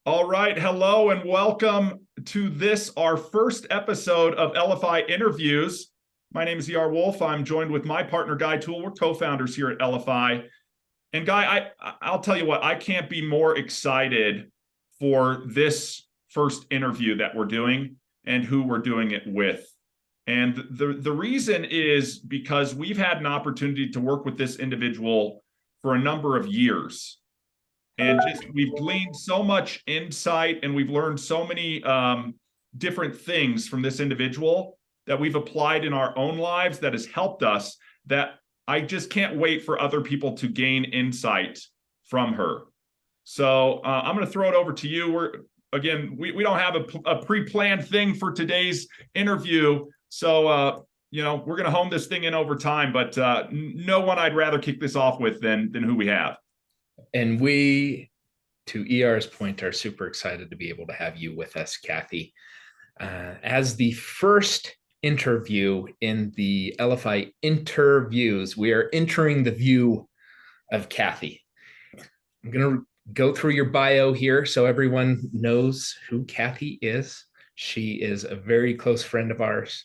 All right. Hello and welcome to our first episode of Elify Interviews. My name is E.R. Wolf. I'm joined with my partner, Guy Toole. We're co-founders here at Elify. And Guy, I'll tell you what, I can't be more excited for this first interview that we're doing and who we're doing it with. And the reason is because we've had an opportunity to work with this individual for a number of years. And just we've gleaned so much insight and we've learned so many different things from this individual that we've applied in our own lives that has helped us, that I just can't wait for other people to gain insight from her. So I'm going to throw it over to you. We don't have a pre-planned thing for today's interview. So, we're going to hone this thing in over time, but no one I'd rather kick this off with than who we have. And we, to ER's point, are super excited to be able to have you with us, Cathy. As the first interview in the Elify Enter.views, we are entering the view of Cathy. I'm going to go through your bio here so everyone knows who Cathy is. She is a very close friend of ours.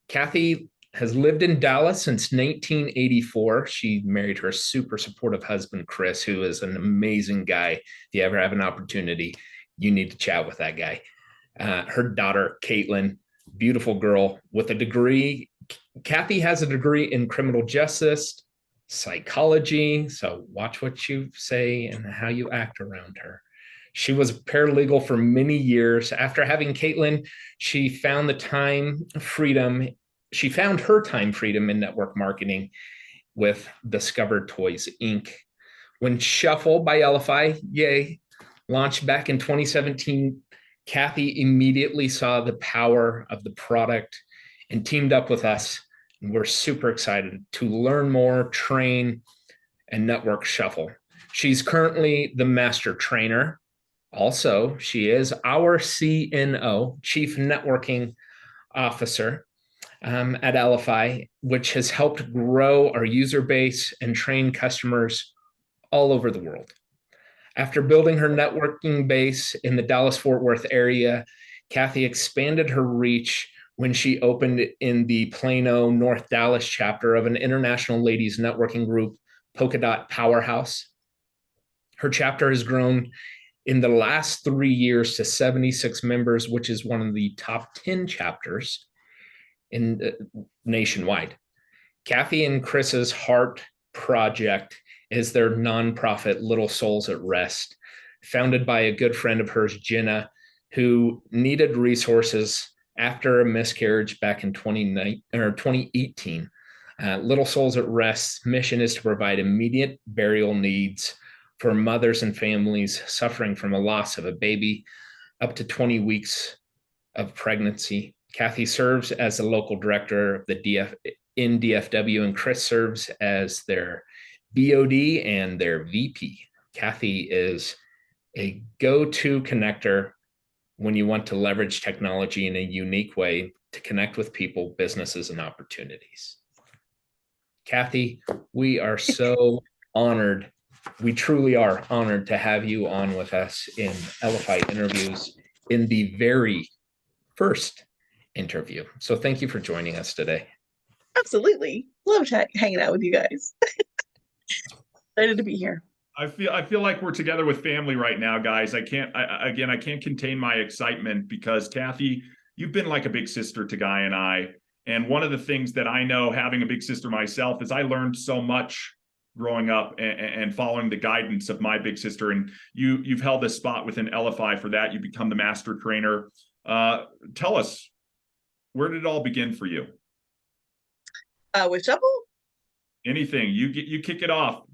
Cathy has lived in Dallas since 1984. She married her super supportive husband, Chris, who is an amazing guy. If you ever have an opportunity, you need to chat with that guy. Her daughter, Caitlin, beautiful girl with a degree. Cathy has a degree in criminal justice, psychology. So watch what you say and how you act around her. She was a paralegal for many years. After having Caitlin, she found her time freedom in network marketing with Discover Toys Inc. When Shuffle by Elify, launched back in 2017, Cathy immediately saw the power of the product and teamed up with us. And we're super excited to learn more, train, and network Shuffle. She's currently the master trainer. Also, she is our CNO, Chief Networking Officer, at Elify, which has helped grow our user base and train customers all over the world. After building her networking base in the Dallas-Fort Worth area, Cathy expanded her reach when she opened in the Plano, North Dallas chapter of an international ladies networking group, Polka Dot Powerhouse. Her chapter has grown in the last 3 years to 76 members, which is one of the top 10 chapters in nationwide. Cathy and Chris's heart project is their nonprofit Little Souls at Rest, founded by a good friend of hers, Jenna, who needed resources after a miscarriage back in 2018. Little Souls at Rest's mission is to provide immediate burial needs for mothers and families suffering from a loss of a baby up to 20 weeks of pregnancy. Cathy serves as the local director of the DFW, and Chris serves as their BOD and their VP. Cathy is a go-to connector when you want to leverage technology in a unique way to connect with people, businesses, and opportunities. Cathy, we are so honored. We truly are honored to have you on with us in Elify Interviews in the very first interview. So thank you for joining us today. Absolutely. Love hanging out with you guys. Excited to be here. I feel like we're together with family right now, guys. I can't contain my excitement because Cathy, you've been like a big sister to Guy and I. And one of the things that I know, having a big sister myself, is I learned so much growing up and following the guidance of my big sister. And you've held a spot within Elify for that. You become the master trainer. Tell us, where did it all begin for you? With Shuffle? Anything. You kick it off.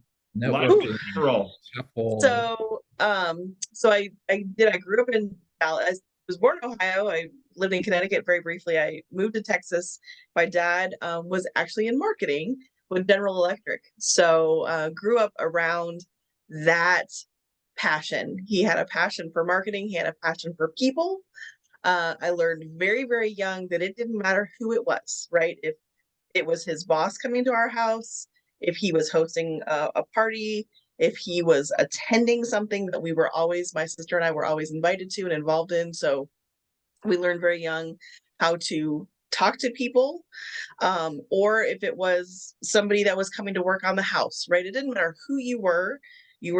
So I grew up in Dallas. I was born in Ohio. I lived in Connecticut very briefly. I moved to Texas. My dad was actually in marketing with General Electric. So grew up around that passion. He had a passion for marketing. He had a passion for people. I learned very, very young that it didn't matter who it was, right? If it was his boss coming to our house, if he was hosting a party, if he was attending something that my sister and I were always invited to and involved in. So we learned very young how to talk to people, or if it was somebody that was coming to work on the house, right? It didn't matter who you were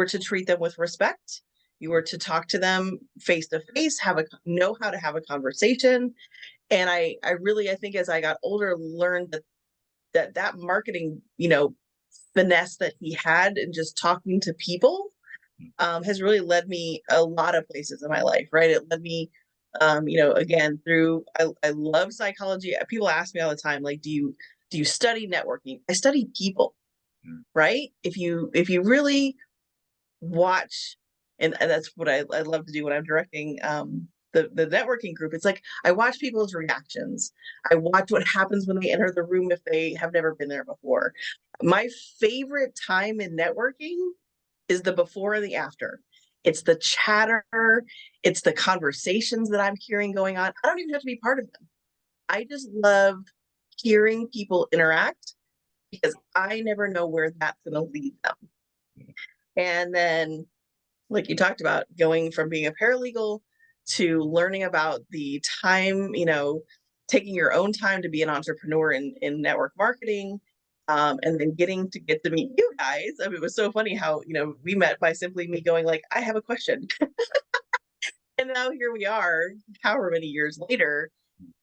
to treat them with respect. You were to talk to them face to face, know how to have a conversation. And I think as I got older, learned that marketing, finesse that he had and just talking to people, has really led me a lot of places in my life, right? It led me, again, I love psychology. People ask me all the time, like, do you study networking? I study people, right? If you really watch, and that's what I love to do when I'm directing, the networking group. It's like I watch people's reactions. I watch what happens when they enter the room if they have never been there before. My favorite time in networking is the before and the after. It's the chatter, it's the conversations that I'm hearing going on. I don't even have to be part of them. I just love hearing people interact because I never know where that's going to lead them. And then, like you talked about, going from being a paralegal to learning about the time, taking your own time to be an entrepreneur in network marketing, and then get to meet you guys. I mean, it was so funny how, we met by simply me going like, I have a question. And now here we are, however many years later,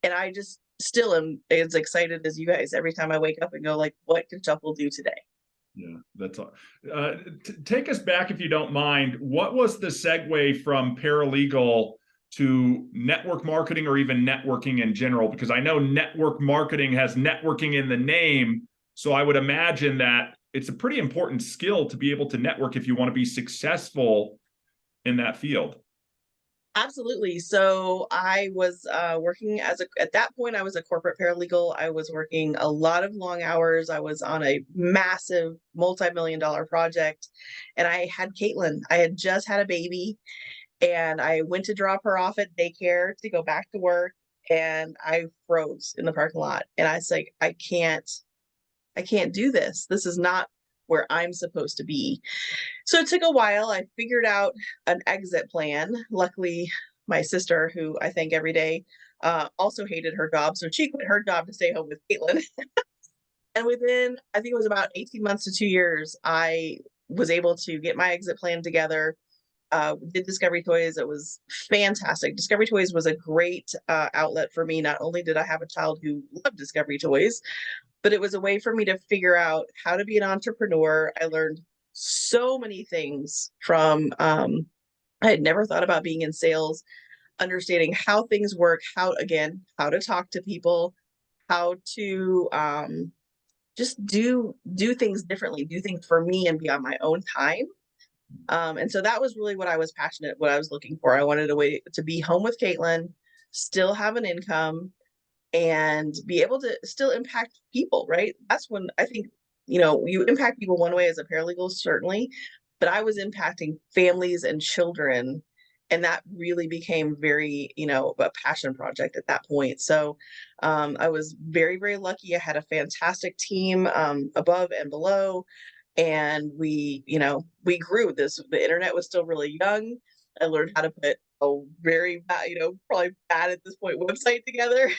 and I just still am as excited as you guys every time I wake up and go like, what can Shuffle do today? Yeah, that's all. Take us back, if you don't mind. What was the segue from paralegal to network marketing, or even networking in general? Because I know network marketing has networking in the name. So I would imagine that it's a pretty important skill to be able to network if you want to be successful in that field. Absolutely. So I was working at that point, I was a corporate paralegal. I was working a lot of long hours. I was on a massive multi-million-dollar project, and I had Caitlin. I had just had a baby, and I went to drop her off at daycare to go back to work, and I froze in the parking lot. And I was like, I can't do this. This is not where I'm supposed to be. So it took a while. I figured out an exit plan. Luckily, my sister, who I thank every day, also hated her job. So she quit her job to stay home with Caitlin. And within, I think it was about 18 months to 2 years, I was able to get my exit plan together. Did Discovery Toys. It was fantastic. Discovery Toys was a great outlet for me. Not only did I have a child who loved Discovery Toys, but it was a way for me to figure out how to be an entrepreneur. I learned so many things from, I had never thought about being in sales, understanding how things work, how to talk to people, how to just do things differently, do things for me and be on my own time. And so that was really what I was looking for. I wanted a way to be home with Caitlin, still have an income, and be able to still impact people, right? That's when I think, you impact people one way as a paralegal, certainly, but I was impacting families and children. And that really became very, a passion project at that point. So I was very, very lucky. I had a fantastic team above and below. And we grew this. The internet was still really young. I learned how to put a very bad, probably bad at this point, website together.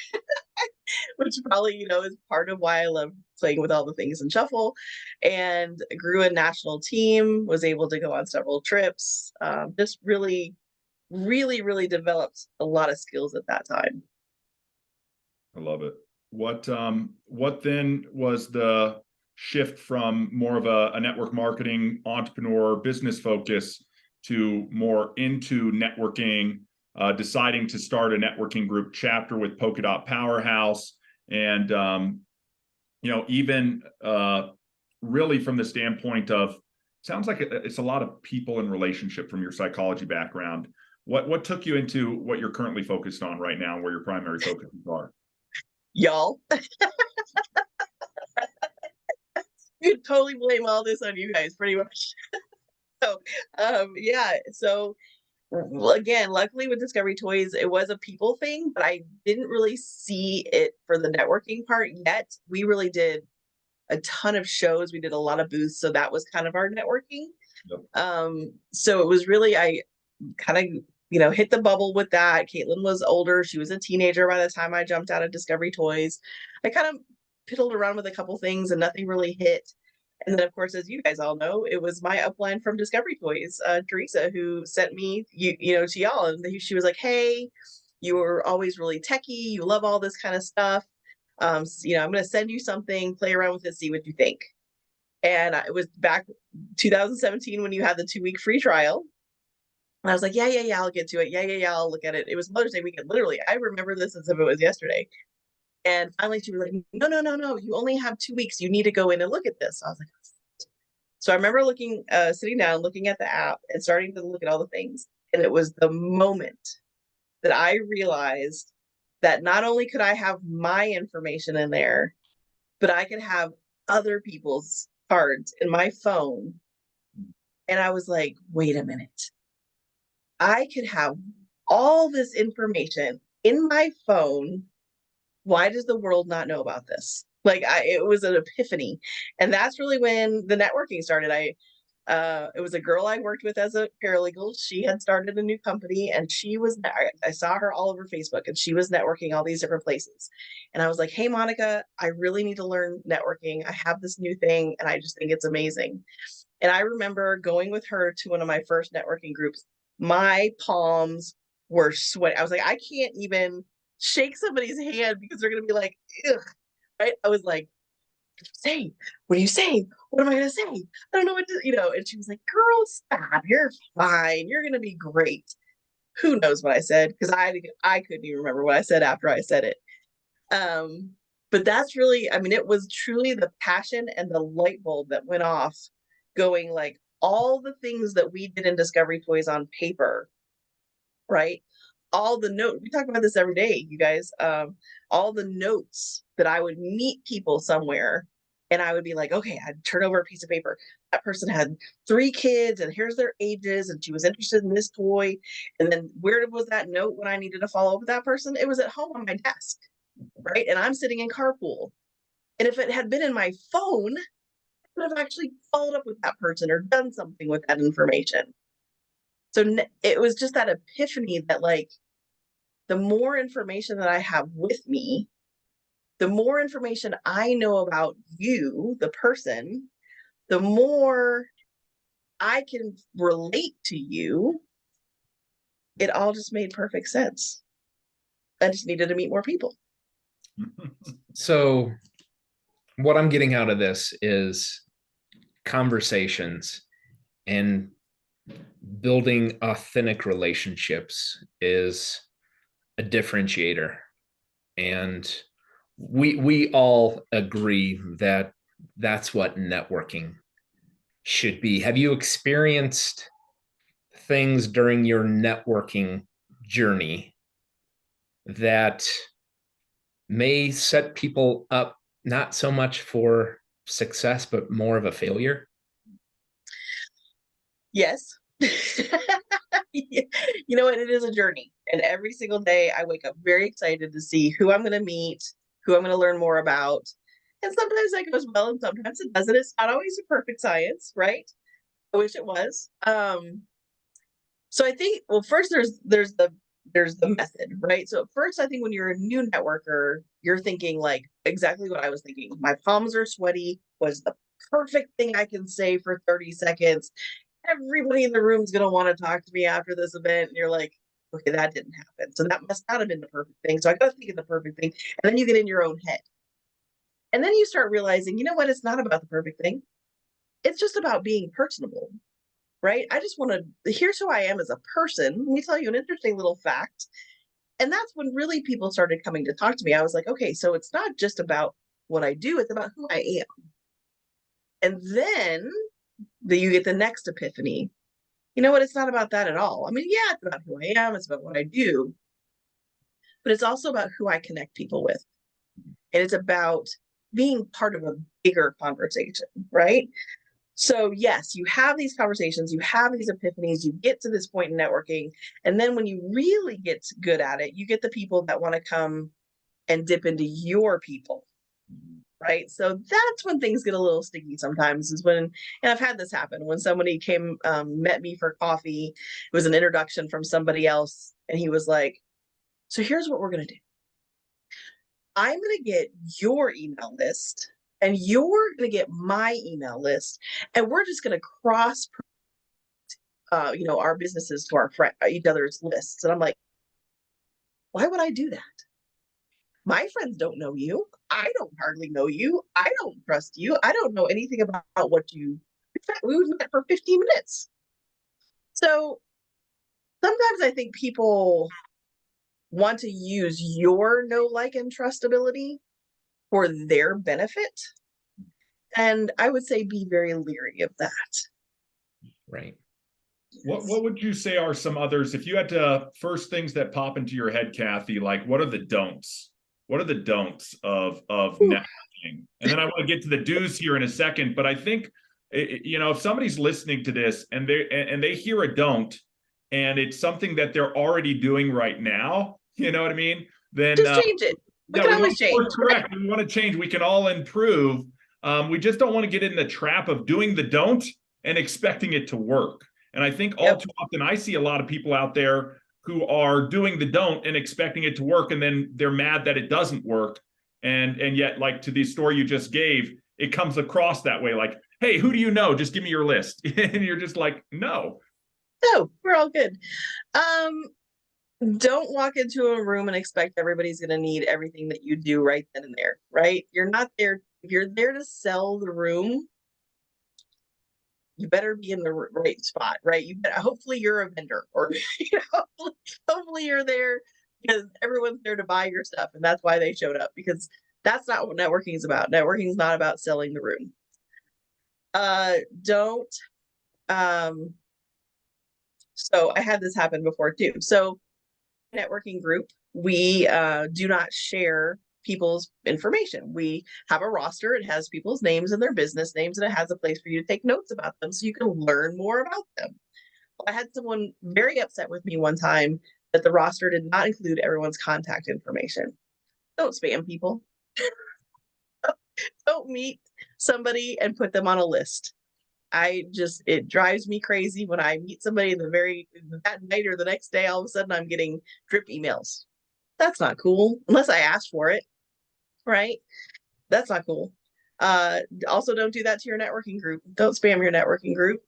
Which probably, is part of why I love playing with all the things in Shuffle, and grew a national team, was able to go on several trips, just really, really, really developed a lot of skills at that time. I love it. What then was the shift from more of a network marketing entrepreneur business focus to more into networking, deciding to start a networking group chapter with Polka Dot Powerhouse, and even really from the standpoint of, sounds like it's a lot of people and relationship from your psychology background. What took you into what you're currently focused on right now, where your primary focuses are? Y'all. You could totally blame all this on you guys, pretty much. So yeah, so again, luckily with Discovery Toys, it was a people thing, but I didn't really see it for the networking part yet. We really did a ton of shows. We did a lot of booths. So that was kind of our networking. Yep. So it was really, I kind of, hit the bubble with that. Caitlin was older. She was a teenager by the time I jumped out of Discovery Toys. I kind of piddled around with a couple things and nothing really hit. And then, of course, as you guys all know, it was my upline from Discovery Toys, Teresa, who sent me, to y'all. And she was like, hey, you were always really techie. You love all this kind of stuff. I'm going to send you something, play around with it, see what you think. And it was back 2017 when you had the 2-week free trial. And I was like, yeah, I'll get to it. Yeah, I'll look at it. It was Mother's Day weekend. Literally, I remember this as if it was yesterday. And finally, she was like, no. You only have 2 weeks. You need to go in and look at this. I was like, so I remember sitting down, looking at the app and starting to look at all the things. And it was the moment that I realized that not only could I have my information in there, but I could have other people's cards in my phone. And I was like, wait a minute. I could have all this information in my phone. Why does the world not know about this? It was an epiphany. And that's really when the networking started. It was a girl I worked with as a paralegal. She had started a new company and I saw her all over Facebook and she was networking all these different places. And I was like, hey, Monica, I really need to learn networking. I have this new thing and I just think it's amazing. And I remember going with her to one of my first networking groups. My palms were sweaty. I was like, I can't even shake somebody's hand because they're going to be like, ugh, right? I was like, say, what do you say? What am I going to say? I don't know what to, and she was like, girl, stop. You're fine. You're going to be great. Who knows what I said? Because I couldn't even remember what I said after I said it. But that's really, it was truly the passion and the light bulb that went off going like all the things that we did in Discovery Toys on paper, right? All the notes, we talk about this every day, you guys, all the notes that I would meet people somewhere and I would be like, okay, I'd turn over a piece of paper. That person had 3 kids and here's their ages and she was interested in this toy. And then where was that note when I needed to follow up with that person? It was at home on my desk, right? And I'm sitting in carpool. And if it had been in my phone, I would have actually followed up with that person or done something with that information. So it was just that epiphany that the more information that I have with me, the more information I know about you, the person, the more I can relate to you. It all just made perfect sense. I just needed to meet more people. So what I'm getting out of this is conversations and building authentic relationships is a differentiator. And we all agree that that's what networking should be. Have you experienced things during your networking journey that may set people up not so much for success, but more of a failure? Yes. You know what? It is a journey. And every single day I wake up very excited to see who I'm going to meet, who I'm going to learn more about. And sometimes that goes well and sometimes it doesn't. It's not always a perfect science, right? I wish it was. So I think, well, first there's the method, right? So at first, I think when you're a new networker, you're thinking like exactly what I was thinking. My palms are sweaty was the perfect thing I can say for 30 seconds. Everybody in the room is going to want to talk to me after this event. And you're like, okay, that didn't happen. So that must not have been the perfect thing. So I got to think of the perfect thing. And then you get in your own head. And then you start realizing, you know what? It's not about the perfect thing. It's just about being personable, right? I just want to, here's who I am as a person. Let me tell you an interesting little fact. And that's when really people started coming to talk to me. I was like, okay, so it's not just about what I do, it's about who I am. And then you get the next epiphany. You know what? It's not about that at all. Yeah, it's about who I am, it's about what I do, but it's also about who I connect people with. And it's about being part of a bigger conversation, right? So yes, you have these conversations, you have these epiphanies, you get to this point in networking. And then when you really get good at it, you get the people that want to come and dip into your people. right? So that's when things get a little sticky sometimes, is when, and I've had this happen when somebody came, met me for coffee. It was an introduction from somebody else, and he was like, so here's what we're going to do. I'm going to get your email list, and you're going to get my email list, and we're just going to cross, our businesses to our each other's lists. And I'm like, why would I do that? My friends don't know you. I don't hardly know you. I don't trust you. I don't know anything about what you. In fact, we met for 15 minutes. So sometimes I think people want to use your know, like, and trust ability for their benefit. And I would say be very leery of that. Right. What would you say are some others, if you had to, first things that pop into your head, Cathy, like what are the don'ts? What are the don'ts of networking? And then I want to get to the do's here in a second, but I think, if somebody's listening to this and they hear a don't, and it's something that they're already doing right now, you know what I mean? Then just change it. We can always change. Correct. We want to change. We can all improve. We just don't want to get in the trap of doing the don't and expecting it to work. And I think all too often I see a lot of people out there who are doing the don't and expecting it to work, and then they're mad that it doesn't work. And yet, like to the story you just gave, it comes across that way, like, hey, who do you know? Just give me your list. And you're just like, no. No, we're all good. Don't walk into a room and expect everybody's going to need everything that you do right then and there, right? You're not there. If you're there to sell the room, you better be in the right spot, right? Hopefully you're a vendor, or hopefully you're there because everyone's there to buy your stuff, and that's why they showed up, because that's not what networking is about. Networking is not about selling the room. Don't. So I had this happen before too. So networking group, we do not share people's information. We have a roster. It has people's names and their business names, and it has a place for you to take notes about them so you can learn more about them. I had someone very upset with me one time that the roster did not include everyone's contact information. Don't spam people. Don't meet somebody and put them on a list. It drives me crazy when I meet somebody that night or the next day, all of a sudden I'm getting drip emails. That's not cool unless I ask for it, right? That's not cool. Also, don't do that to your networking group. Don't spam your networking group.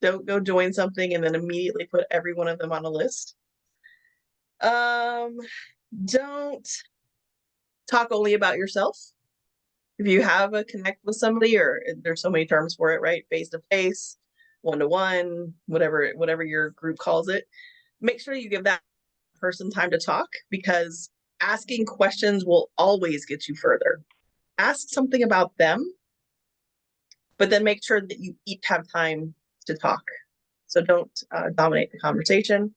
Don't go join something and then immediately put every one of them on a list. Don't talk only about yourself. If you have a connect with somebody, or there's so many terms for it, right? Face to face, one-to-one, whatever your group calls it, make sure you give that person time to talk, because asking questions will always get you further. Ask something about them, but then make sure that you each have time to talk. So don't dominate the conversation.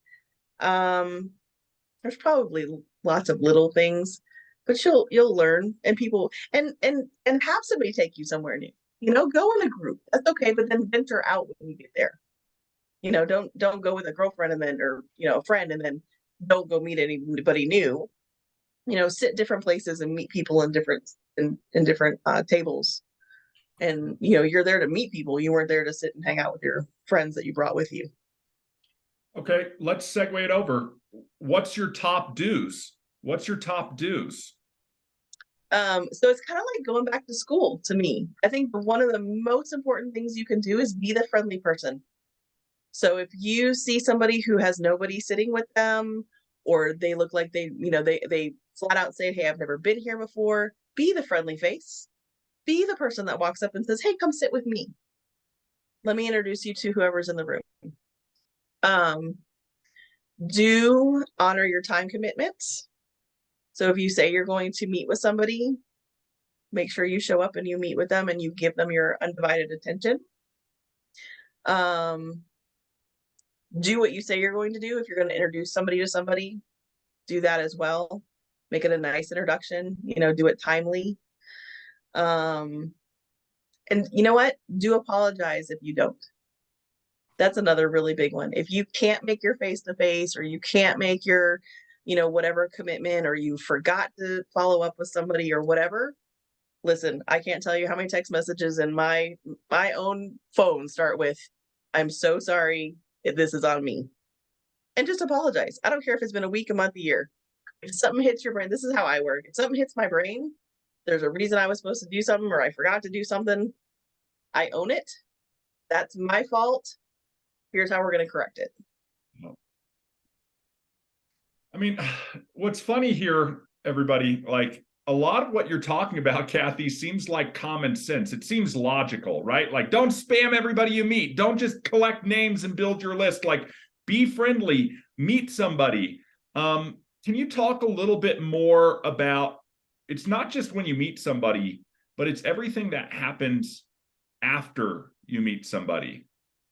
There's probably lots of little things, but you'll learn, and people and have somebody take you somewhere new. Go in a group. That's okay, but then venture out when you get there. Don't go with a girlfriend and then, or a friend, and then don't go meet anybody new. Sit different places and meet people in different tables. And you're there to meet people. You weren't there to sit and hang out with your friends that you brought with you. Okay, let's segue it over. What's your top do's? What's your top do's? So it's kind of like going back to school to me. I think one of the most important things you can do is be the friendly person. So if you see somebody who has nobody sitting with them, or they look like they flat out say, hey, I've never been here before, be the friendly face. Be the person that walks up and says, hey, come sit with me. Let me introduce you to whoever's in the room. Do honor your time commitments. So if you say you're going to meet with somebody, make sure you show up and you meet with them and you give them your undivided attention. Do what you say you're going to do. If you're going to introduce somebody to somebody, do that as well. Make it a nice introduction, do it timely. And you know what? Do apologize if you don't. That's another really big one. If you can't make your face-to-face, or you can't make your, whatever commitment, or you forgot to follow up with somebody or whatever, listen, I can't tell you how many text messages in my own phone start with, I'm so sorry if this is on me. And just apologize. I don't care if it's been a week, a month, a year. If something hits your brain, this is how I work. If something hits my brain, there's a reason I was supposed to do something or I forgot to do something. I own it. That's my fault. Here's how we're going to correct it. I mean, what's funny here, everybody, like a lot of what you're talking about, Cathy, seems like common sense. It seems logical, right? Like, don't spam everybody you meet. Don't just collect names and build your list. Like, be friendly, meet somebody. Can you talk a little bit more about, it's not just when you meet somebody, but it's everything that happens after you meet somebody.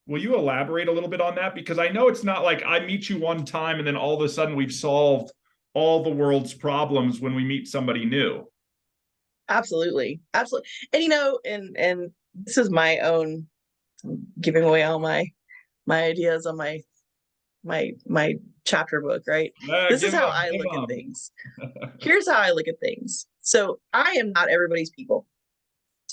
Will you elaborate a little bit on that? Because I know it's not like I meet you one time and then all of a sudden we've solved all the world's problems when we meet somebody new. Absolutely. Absolutely. And and this is my own, giving away all my ideas on my chapter book, right? This is how I look at things. Here's how I look at things. So I am not everybody's people.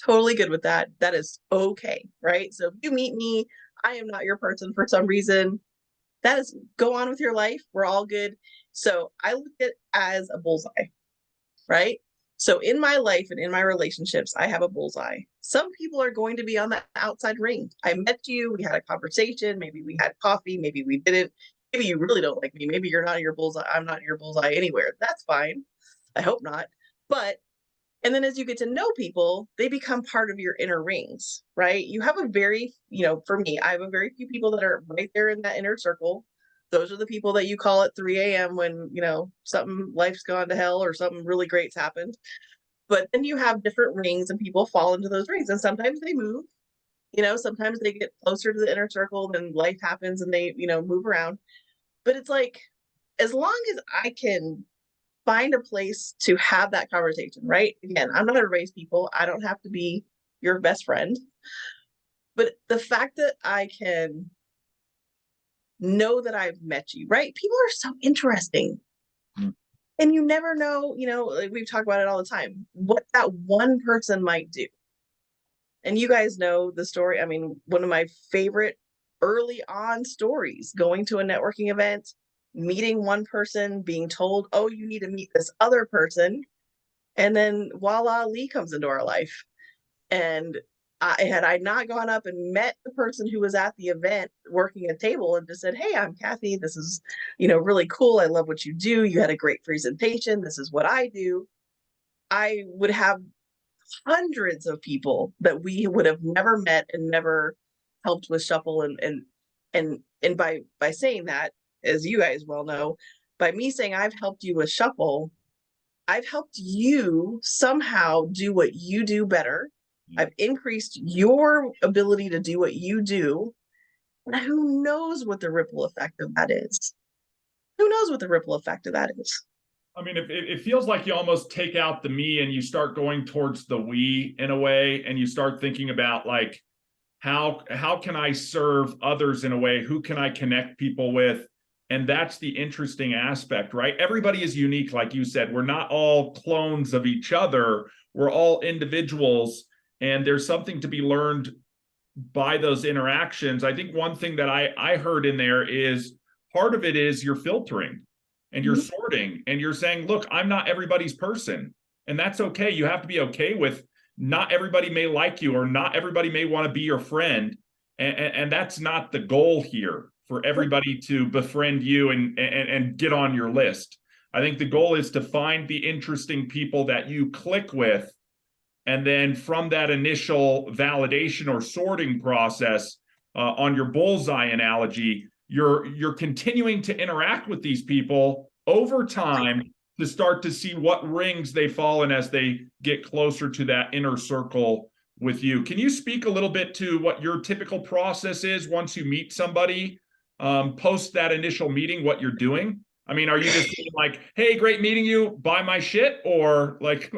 Totally good with that. That is okay, right? So if you meet me, I am not your person for some reason. That is, go on with your life. We're all good. So I look at it as a bullseye, right? So in my life and in my relationships, I have a bullseye. Some people are going to be on the outside ring. I met you, we had a conversation, maybe we had coffee, maybe we didn't. Maybe you really don't like me. Maybe you're not your bullseye. I'm not your bullseye anywhere. That's fine. I hope not. But and then as you get to know people, they become part of your inner rings, right? You have a very, for me, I have a very few people that are right there in that inner circle. Those are the people that you call at 3 a.m. when, something, life's gone to hell or something really great's happened. But then you have different rings and people fall into those rings. And sometimes they move, sometimes they get closer to the inner circle, then life happens and they, move around. But it's like, as long as I can find a place to have that conversation, right? Again, I'm not everybody's people. I don't have to be your best friend. But the fact that I can know that I've met you, right? People are so interesting. And you never know, like we've talked about it all the time, what that one person might do. And you guys know the story. I mean, one of my favorite early on stories, going to a networking event, meeting one person, being told, oh, you need to meet this other person. And then voila, Lee comes into our life. And had I not gone up and met the person who was at the event working a table and just said, hey, I'm Cathy. This is, really cool. I love what you do. You had a great presentation. This is what I do. I would have hundreds of people that we would have never met and never helped with Shuffle. And by saying that, as you guys well know, by me saying I've helped you with Shuffle, I've helped you somehow do what you do better. I've increased your ability to do what you do. And who knows what the ripple effect of that is? Who knows what the ripple effect of that is? I mean, it feels like you almost take out the me and you start going towards the we in a way, and you start thinking about like, how can I serve others in a way? Who can I connect people with? And that's the interesting aspect, right? Everybody is unique, like you said. We're not all clones of each other. We're all individuals, and there's something to be learned by those interactions. I think one thing that I heard in there is part of it is you're filtering and you're sorting and you're saying, look, I'm not everybody's person. And that's okay. You have to be okay with not everybody may like you or not everybody may want to be your friend. And that's not the goal here, for everybody to befriend you and get on your list. I think the goal is to find the interesting people that you click with. And then from that initial validation or sorting process, on your bullseye analogy, you're continuing to interact with these people over time to start to see what rings they fall in as they get closer to that inner circle with you. Can you speak a little bit to what your typical process is once you meet somebody, post that initial meeting, what you're doing? I mean, are you just like, hey, great meeting you, buy my shit? Or like,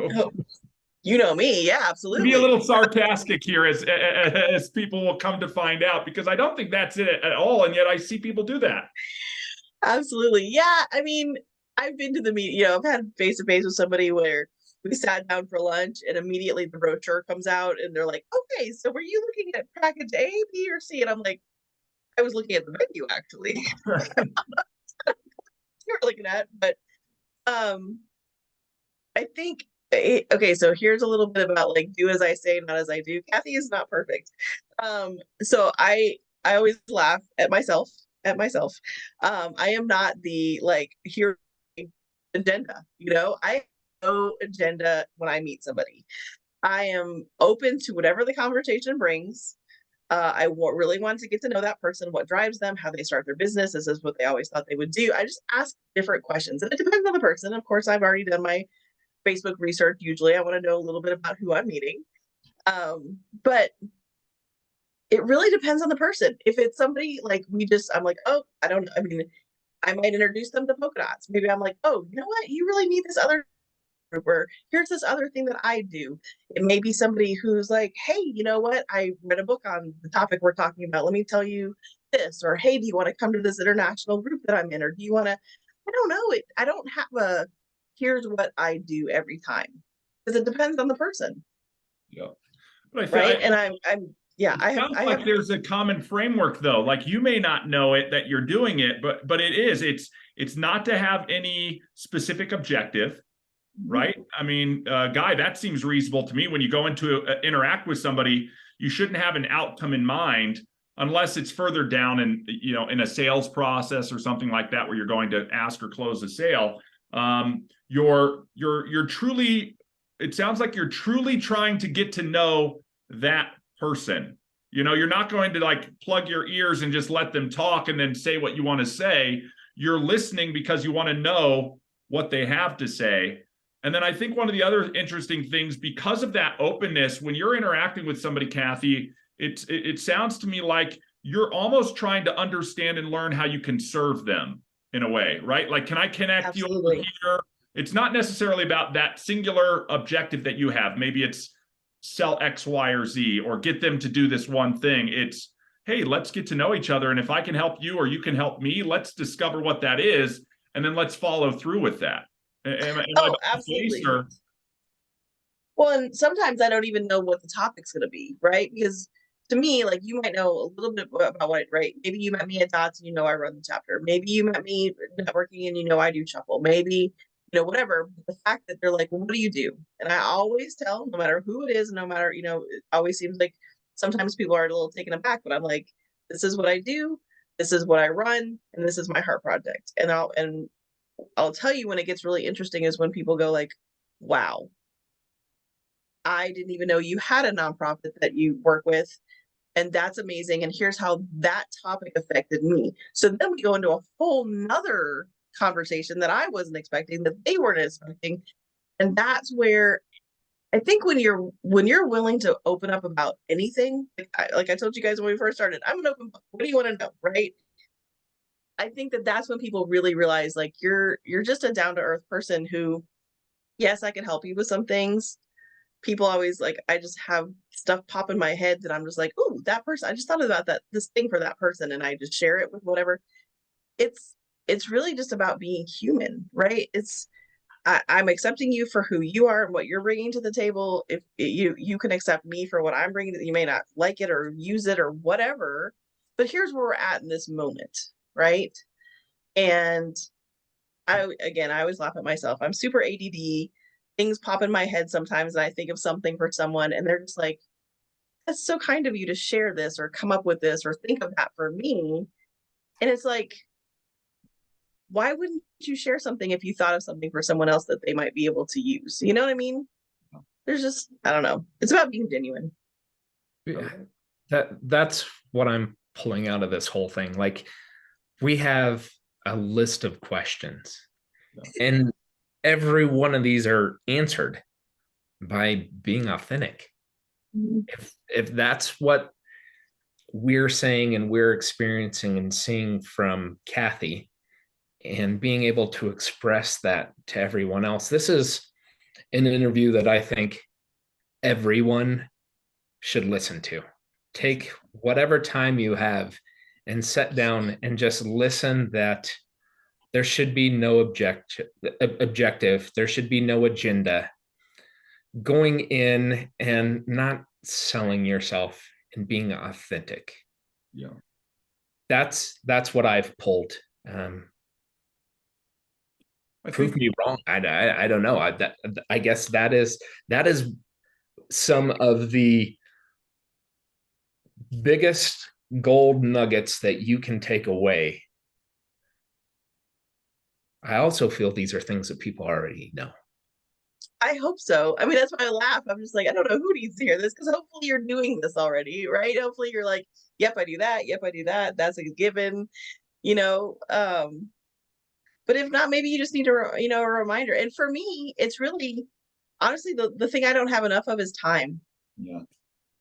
you know me, yeah, absolutely. Be a little sarcastic here as people will come to find out, because I don't think that's it at all. And yet I see people do that. Absolutely. Yeah. I mean, I've been to the meeting, I've had face-to-face with somebody where we sat down for lunch, and immediately the brochure comes out, and they're like, "Okay, so were you looking at package A, B, or C?" And I'm like, "I was looking at the menu, actually." You were looking at, but um, I think okay, so here's a little bit about like do as I say, not as I do. Cathy is not perfect. So I always laugh at myself, at myself. I am not the like here agenda, you know. I have no agenda when I meet somebody. I am open to whatever the conversation brings. Really want to get to know that person, what drives them, how they start their business. This is what they always thought they would do. I just ask different questions, and it depends on the person. Of course, I've already done my Facebook research. Usually, I want to know a little bit about who I'm meeting, but it really depends on the person. If it's somebody like I'm like, oh, I don't know. I mean, I might introduce them to polka dots. Maybe I'm like, oh, you know what? You really need this other group, or here's this other thing that I do. It may be somebody who's like, hey, you know what? I read a book on the topic we're talking about. Let me tell you this. Or hey, do you want to come to this international group that I'm in? Or do you want to? I don't know. I don't have a here's what I do every time, because it depends on the person. Yeah. But right. And yeah, sounds like there's a common framework though. Like you may not know it that you're doing it, but it's not to have any specific objective, right? I mean, Guy, that seems reasonable to me. When you go into interact with somebody, you shouldn't have an outcome in mind unless it's further down in a sales process or something like that, where you're going to ask or close a sale. You're truly, it sounds like you're truly trying to get to know that person. You're not going to like plug your ears and just let them talk and then say what you want to say. You're listening because you want to know what they have to say. And then I think one of the other interesting things, because of that openness, when you're interacting with somebody, Cathy, it sounds to me like you're almost trying to understand and learn how you can serve them in a way, right? Like, can I connect Absolutely. you over here? It's not necessarily about that singular objective that you have. Maybe it's sell X, Y, or Z, or get them to do this one thing. It's, hey, let's get to know each other. And if I can help you or you can help me, let's discover what that is. And then let's follow through with that. Oh, absolutely. Well, and sometimes I don't even know what the topic's going to be, right? Because to me, like you might know a little bit about what, right? Maybe you met me at Dots and you know I run the chapter. Maybe you met me networking and you know I do Shuffle. Maybe, whatever. But the fact that they're like, well, what do you do? And I always tell, no matter who it is, no matter, it always seems like sometimes people are a little taken aback, but I'm like, this is what I do, this is what I run, and this is my heart project. And I'll tell you when it gets really interesting is when people go like, wow, I didn't even know you had a nonprofit that you work with. And that's amazing. And here's how that topic affected me. So then we go into a whole nother conversation that I wasn't expecting, that they weren't expecting. And that's where I think when you're willing to open up about anything, like I told you guys when we first started, I'm an open book. What do you want to know? Right. I think that's when people really realize like you're just a down-to-earth person who, yes, I can help you with some things. People always like, I just have stuff pop in my head that I'm just like, oh, that person, I just thought about this thing for that person, and I just share it with whatever. It's really just about being human, right? I'm accepting you for who you are and what you're bringing to the table. If you can accept me for what I'm bringing, you may not like it or use it or whatever, but here's where we're at in this moment, right? And I always laugh at myself. I'm super ADD. Things pop in my head sometimes, and I think of something for someone, and they're just like, "That's so kind of you to share this, or come up with this, or think of that for me." And it's like, why wouldn't you share something if you thought of something for someone else that they might be able to use? You know what I mean? There's just, I don't know. It's about being genuine. Yeah, that's what I'm pulling out of this whole thing. Like, we have a list of questions, and every one of these are answered by being authentic. If that's what we're saying and we're experiencing and seeing from Cathy, and being able to express that to everyone else, this is an interview that I think everyone should listen to. Take whatever time you have and sit down and just listen. That there should be no objective, there should be no agenda. going in and not selling yourself and being authentic. Yeah. That's what I've pulled. Prove me wrong. I don't know. I guess that is some of the biggest gold nuggets that you can take away. I also feel these are things that people already know. I hope so. I mean, that's why I laugh. I'm just like, I don't know who needs to hear this, because hopefully you're doing this already, right? Hopefully you're like, yep, I do that. Yep, I do that. That's a given, you know. But if not, maybe you just need a reminder. And for me, it's really honestly the thing I don't have enough of is time. Yeah.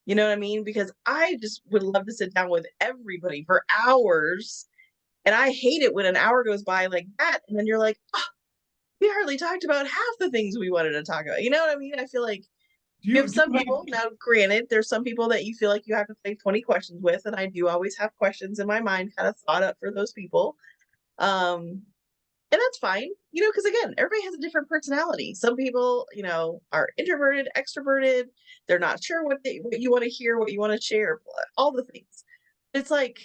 You know what I mean? Because I just would love to sit down with everybody for hours. And I hate it when an hour goes by like that. And then you're like, oh, we hardly talked about half the things we wanted to talk about. You know what I mean? I feel like you have some people, now granted, there's some people that you feel like you have to play 20 questions with. And I do always have questions in my mind kind of thought up for those people. And that's fine, you know, because again, everybody has a different personality. Some people, you know, are introverted, extroverted. They're not sure what you want to hear, what you want to share, all the things. It's like,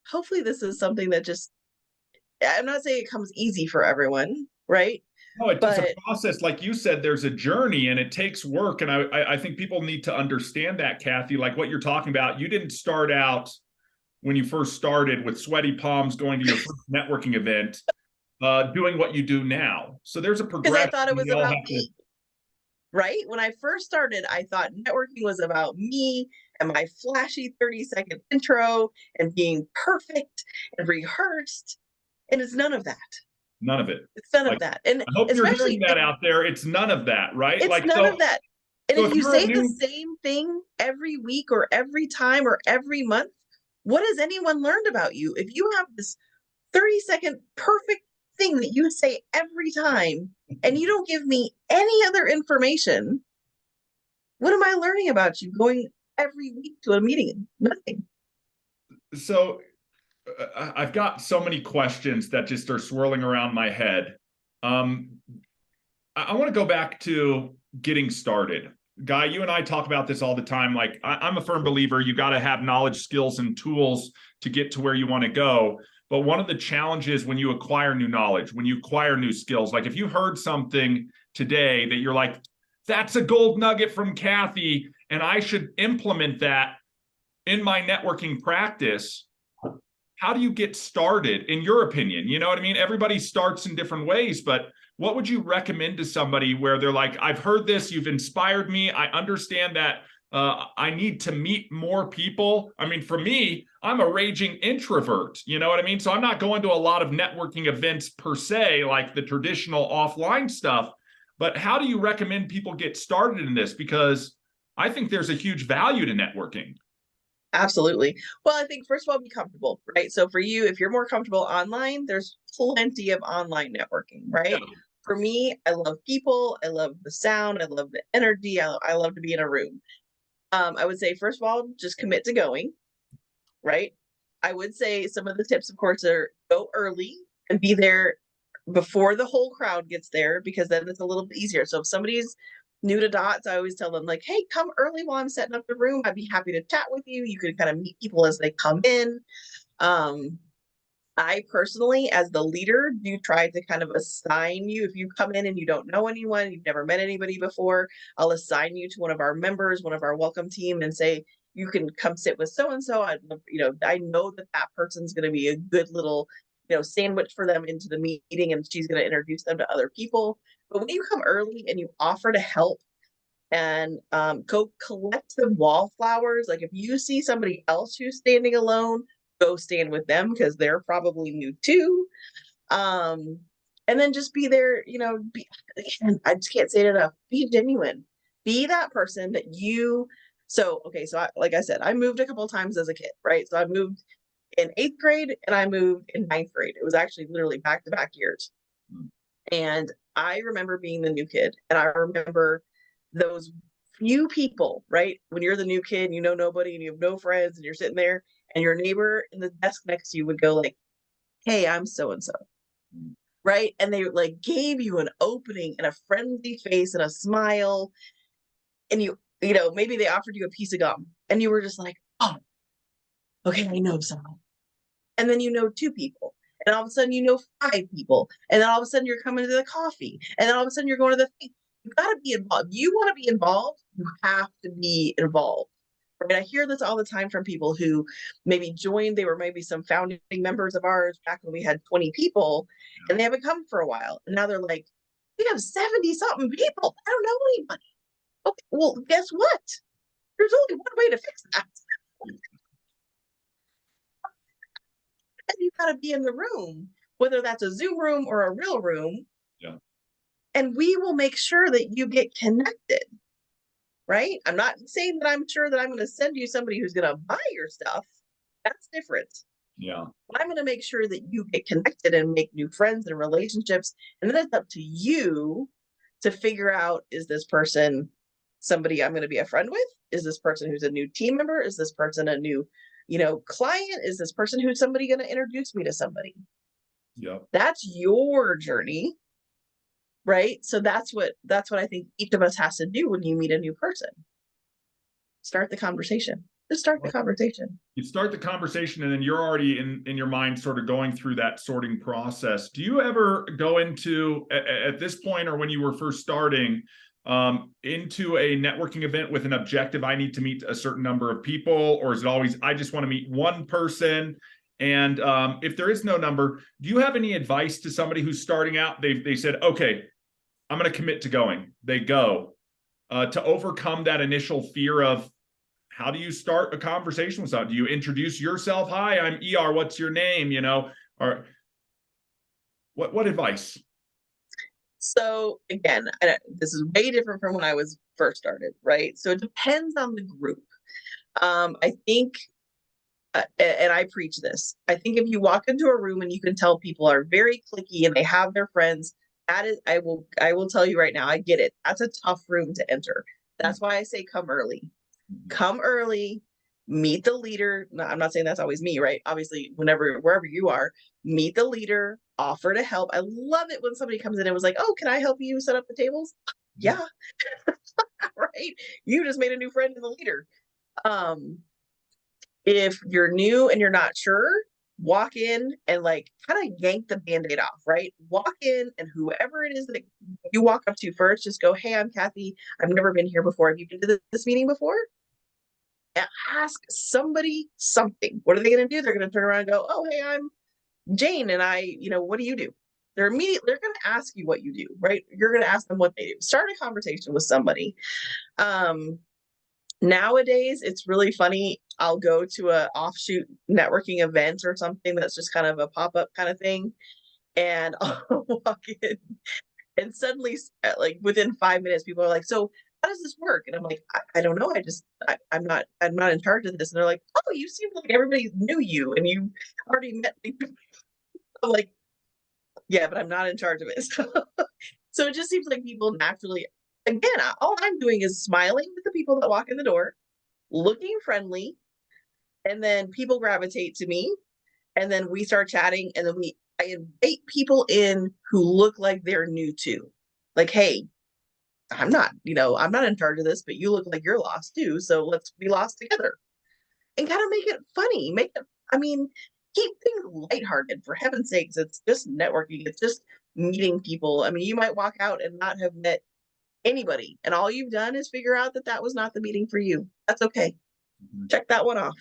hopefully this is something that just, I'm not saying it comes easy for everyone, right? No, it's But a process. Like you said, there's a journey and it takes work. And I think people need to understand that, Cathy, like what you're talking about. You didn't start out when you first started with sweaty palms going to your first networking event, doing what you do now. So there's a because I progression. thought it was We all about have to. me, right? When I first started, I thought networking was about me and my flashy 30-second intro and being perfect and rehearsed. And it's none of that. None of it. It's none Like, of that. And I hope you're hearing especially, that out there. It's none of that, right? it's Like, none of that. And so if if you you're a say the new, same thing every week or every time or every month, what has anyone learned about you? If you have this 30-second perfect thing that you say every time and you don't give me any other information, what am I learning about you going every week to a meeting? Nothing. so I've got so many questions that just are swirling around my head. I want to go back to getting started. Guy, you and I talk about this all the time. Like, I'm a firm believer you got to have knowledge, skills, and tools to get to where you want to go. But one of the challenges when you acquire new knowledge, when you acquire new skills, like if you heard something today that you're like, that's a gold nugget from Cathy, and I should implement that in my networking practice, how do you get started, in your opinion? You know what I mean? Everybody starts in different ways, but what would you recommend to somebody where they're like, I've heard this, you've inspired me, I understand that I need to meet more people. I mean, for me, I'm a raging introvert, you know what I mean? So I'm not going to a lot of networking events per se, like the traditional offline stuff, but how do you recommend people get started in this? Because I think there's a huge value to networking. Absolutely. Well, I think first of all, be comfortable, right? So for you, if you're more comfortable online, there's plenty of online networking, right? Yeah. For me, I love people. I love the sound. I love the energy. I love to be in a room. I would say, first of all, just commit to going, right? I would say some of the tips, of course, are go early and be there before the whole crowd gets there, because then it's a little bit easier. So if somebody's new to dots, I always tell them like, hey, come early while I'm setting up the room. I'd be happy to chat with you. You can kind of meet people as they come in. I personally, as the leader, do try to kind of assign you. If you come in and you don't know anyone, you've never met anybody before, I'll assign you to one of our members, one of our welcome team, and say, you can come sit with so and so. I know that person's going to be a good little, sandwich for them into the meeting, and she's going to introduce them to other people. But when you come early and you offer to help and go collect the wallflowers, like if you see somebody else who's standing alone, go stand with them because they're probably new too. And then just be there, I just can't say it enough. Be genuine. Be that person that you. So, okay, so like I said, I moved a couple of times as a kid, right? So I moved in 8th grade and I moved in 9th grade. It was actually literally back-to-back years. And I remember being the new kid, and I remember those few people, right? When you're the new kid, you know nobody and you have no friends, and you're sitting there, and your neighbor in the desk next to you would go like, hey, I'm so and so. right? And they like gave you an opening and a friendly face and a smile. And you know, maybe they offered you a piece of gum and you were just like, oh, okay, I know someone. And then you know 2 people. And all of a sudden you know 5 people. And then all of a sudden you're coming to the coffee. And then all of a sudden you're going to the thing. You gotta be involved. You want to be involved, you have to be involved. Right. I hear this all the time from people who maybe joined, they were maybe some founding members of ours back when we had 20 people, and they haven't come for a while. And now they're like, we have 70 something people. I don't know anybody. Okay, well, guess what? There's only one way to fix that. And you got to be in the room, whether that's a Zoom room or a real room. Yeah. And we will make sure that you get connected. Right? I'm not saying that I'm sure that I'm going to send you somebody who's going to buy your stuff. That's different. Yeah. But I'm going to make sure that you get connected and make new friends and relationships. And then it's up to you to figure out, is this person somebody I'm going to be a friend with? Is this person who's a new team member? Is this person a new, you know, client? Is this person who's somebody going to introduce me to somebody? Yeah. That's your journey. Right? So that's what I think each of us has to do when you meet a new person. Start the conversation. Just start the conversation. You start the conversation and then you're already in your mind sort of going through that sorting process. Do you ever go into, at this point or when you were first starting, into a networking event with an objective, I need to meet a certain number of people? Or is it always, I just want to meet one person? And if there is no number, do you have any advice to somebody who's starting out? They said, okay, I'm going to commit to going. They go to overcome that initial fear of, how do you start a conversation with someone? Do you introduce yourself? Hi, I'm ER. What's your name? You know, or what advice? So again, this is way different from when I was first started, right? So it depends on the group. I think, and I preach this, I think if you walk into a room and you can tell people are very cliquey and they have their friends, that is, I will tell you right now, I get it. That's a tough room to enter. That's why I say come early. Come early, meet the leader. No, I'm not saying that's always me, right? Obviously, wherever you are, meet the leader, offer to help. I love it when somebody comes in and was like, oh, can I help you set up the tables? Yeah. Right. You just made a new friend in the leader. If you're new and you're not sure, walk in and like kind of yank the band-aid off, right? Walk in and whoever it is that you walk up to first, just go, hey, I'm Cathy. I've never been here before. Have you been to this meeting before? And ask somebody something. What are they going to do? They're going to turn around and go, oh, hey, I'm Jane. And what do you do? They're going to ask you what you do, right? You're going to ask them what they do. Start a conversation with somebody. Nowadays, it's really funny. I'll go to a offshoot networking event or something that's just kind of a pop-up kind of thing. And I'll walk in and suddenly like within 5 minutes, people are like, so how does this work? And I'm like, I don't know. I'm not in charge of this. And they're like, oh, you seem like everybody knew you and you already met me. I'm like, yeah, but I'm not in charge of it. So it just seems like people naturally, again, all I'm doing is smiling with the people that walk in the door, looking friendly, and then people gravitate to me, and then we start chatting, and then I invite people in who look like they're new too. Like, hey, I'm not in charge of this, but you look like you're lost too, so let's be lost together. And kind of make it funny. Keep things lighthearted, for heaven's sakes. It's just networking. It's just meeting people. I mean, you might walk out and not have met anybody, and all you've done is figure out that was not the meeting for you. That's okay. Check that one off.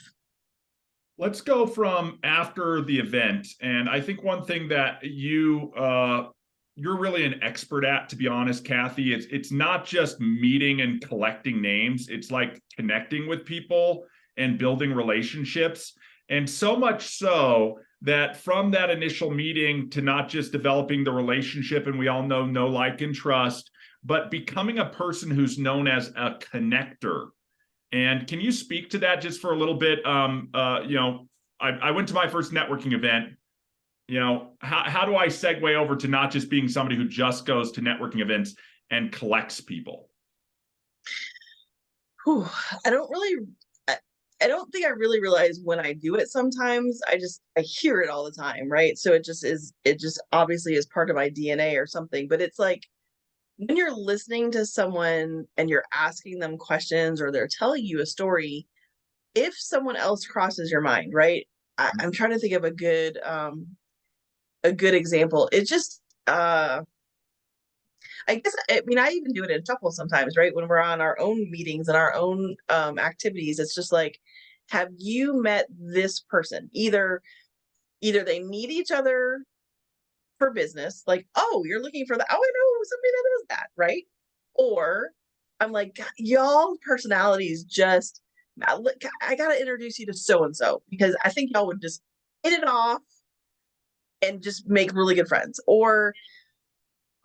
Let's go from after the event. And I think one thing that you're really an expert at, to be honest, Cathy, it's not just meeting and collecting names. It's like connecting with people and building relationships. And so much so that from that initial meeting to not just developing the relationship, and we all know, like, and trust, but becoming a person who's known as a connector. And can you speak to that just for a little bit? I went to my first networking event. How do I segue over to not just being somebody who just goes to networking events and collects people? I don't really, I don't think I really realize when I do it sometimes. I hear it all the time, right? So it just obviously is part of my DNA or something. But it's like when you're listening to someone and you're asking them questions or they're telling you a story, if someone else crosses your mind, right? I'm trying to think of a good example. It just I guess, I mean, I even do it in shuffle sometimes, right? When we're on our own meetings and our own activities, it's just like, have you met this person? Either they need each other for business, like, oh, you're looking for that. Oh, I know somebody that does that, right? Or I'm like, "God, y'all personalities just, I gotta introduce you to so and so because I think y'all would just hit it off and just make really good friends." Or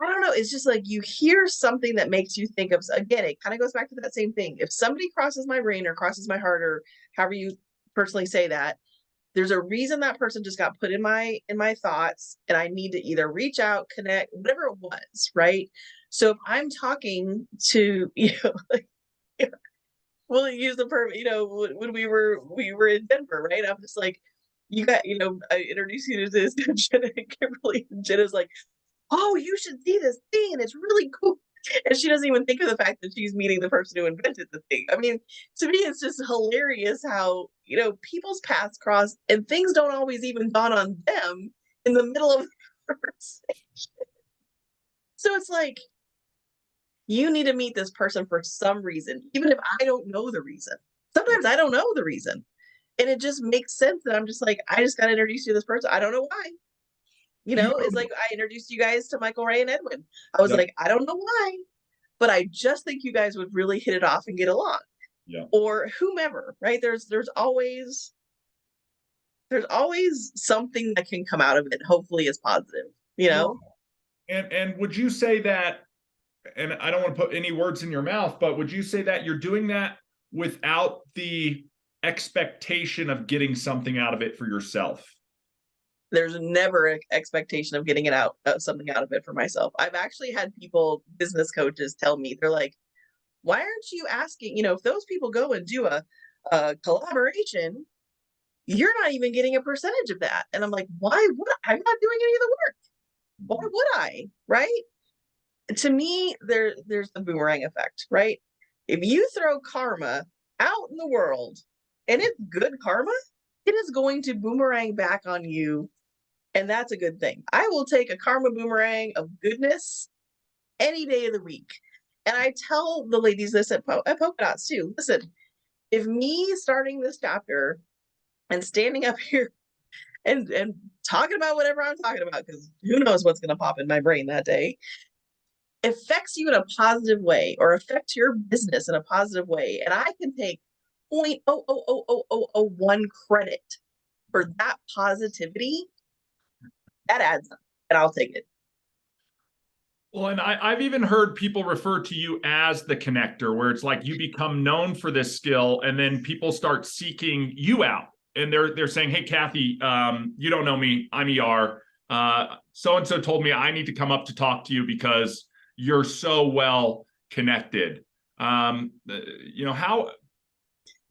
I don't know. It's just like you hear something that makes you think of, again, it kind of goes back to that same thing. If somebody crosses my brain or crosses my heart or however you personally say that, there's a reason that person just got put in my thoughts and I need to either reach out, connect, whatever it was, right? So if I'm talking to, like, we'll use the perfect, when we were in Denver, right? I'm just like, you got, I introduced you to this Jenna and Kimberly, and Jenna's like, oh, you should see this thing, and it's really cool. And she doesn't even think of the fact that she's meeting the person who invented the thing. I mean, to me, it's just hilarious how, people's paths cross and things don't always even dawn on them in the middle of the conversation. So it's like, you need to meet this person for some reason, even if I don't know the reason. Sometimes I don't know the reason. And it just makes sense that I'm just like, I just got to introduce you to this person. I don't know why. It's like I introduced you guys to Michael, Ray, and Edwin. I was like, I don't know why, but I just think you guys would really hit it off and get along. Yeah. Or whomever, right? There's always something that can come out of it. Hopefully, is positive. And would you say that? And I don't want to put any words in your mouth, but would you say that you're doing that without the expectation of getting something out of it for yourself? There's never an expectation of getting something out of it for myself. I've actually had business coaches tell me, they're like, why aren't you asking, if those people go and do a collaboration, you're not even getting a percentage of that. And I'm like, why would I'm not doing any of the work? Why would I? Right? To me, there's the boomerang effect, right? If you throw karma out in the world and it's good karma, it is going to boomerang back on you. And that's a good thing. I will take a karma boomerang of goodness any day of the week. And I tell the ladies this at Polka Dots too. Listen, if me starting this chapter and standing up here and talking about whatever I'm talking about, because who knows what's going to pop in my brain that day, affects you in a positive way or affects your business in a positive way, and I can take 0.00001 credit for that positivity, that adds up, and I'll take it. Well, and I've even heard people refer to you as the connector, where it's like you become known for this skill, and then people start seeking you out, and they're saying, "Hey, Cathy, you don't know me. I'm ER. So and so told me I need to come up to talk to you because you're so well connected."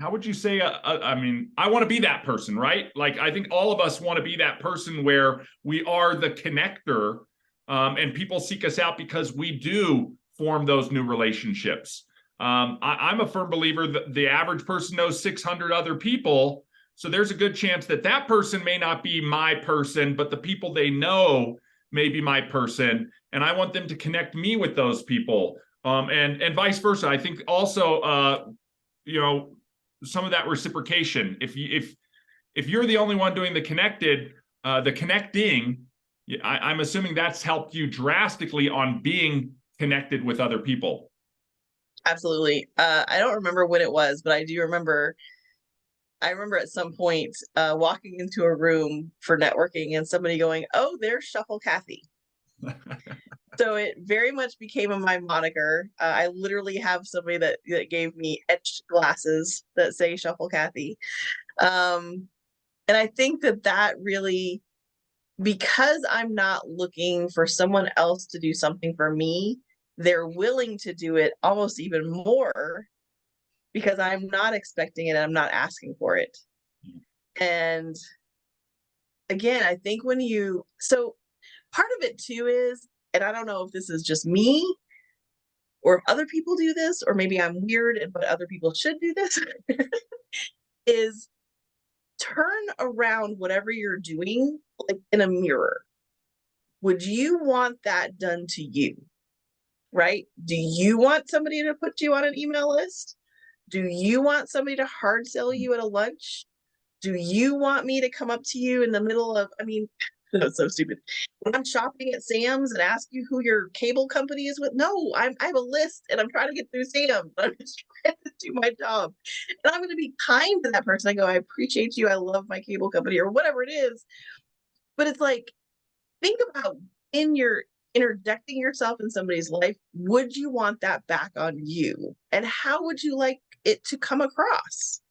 How would you say? I mean, I want to be that person, right? Like, I think all of us want to be that person where we are the connector. And people seek us out because we do form those new relationships. I'm a firm believer that the average person knows 600 other people. So there's a good chance that that person may not be my person, but the people they know may be my person. And I want them to connect me with those people. And vice versa. I think also, some of that reciprocation. If you're the only one doing the connecting, I'm assuming that's helped you drastically on being connected with other people. Absolutely. I don't remember when it was, but I remember at some point walking into a room for networking and somebody going, "Oh, there's Shuffle Cathy." So it very much became my moniker. I literally have somebody that gave me etched glasses that say Shuffle Cathy. And I think that really, because I'm not looking for someone else to do something for me, they're willing to do it almost even more because I'm not expecting it and I'm not asking for it. And again, I think so part of it too is, and I don't know if this is just me or if other people do this, or maybe I'm weird, but other people should do this, is turn around whatever you're doing like in a mirror. Would you want that done to you? Right? Do you want somebody to put you on an email list? Do you want somebody to hard sell you at a lunch? Do you want me to come up to you in the middle of, that's so stupid. When I'm shopping at Sam's and ask you who your cable company is with, no, I have a list and I'm trying to get through Sam's. I'm just trying to do my job. And I'm going to be kind to that person. I go, I appreciate you. I love my cable company or whatever it is. But it's like, think about in your interjecting yourself in somebody's life, would you want that back on you? And how would you like it to come across?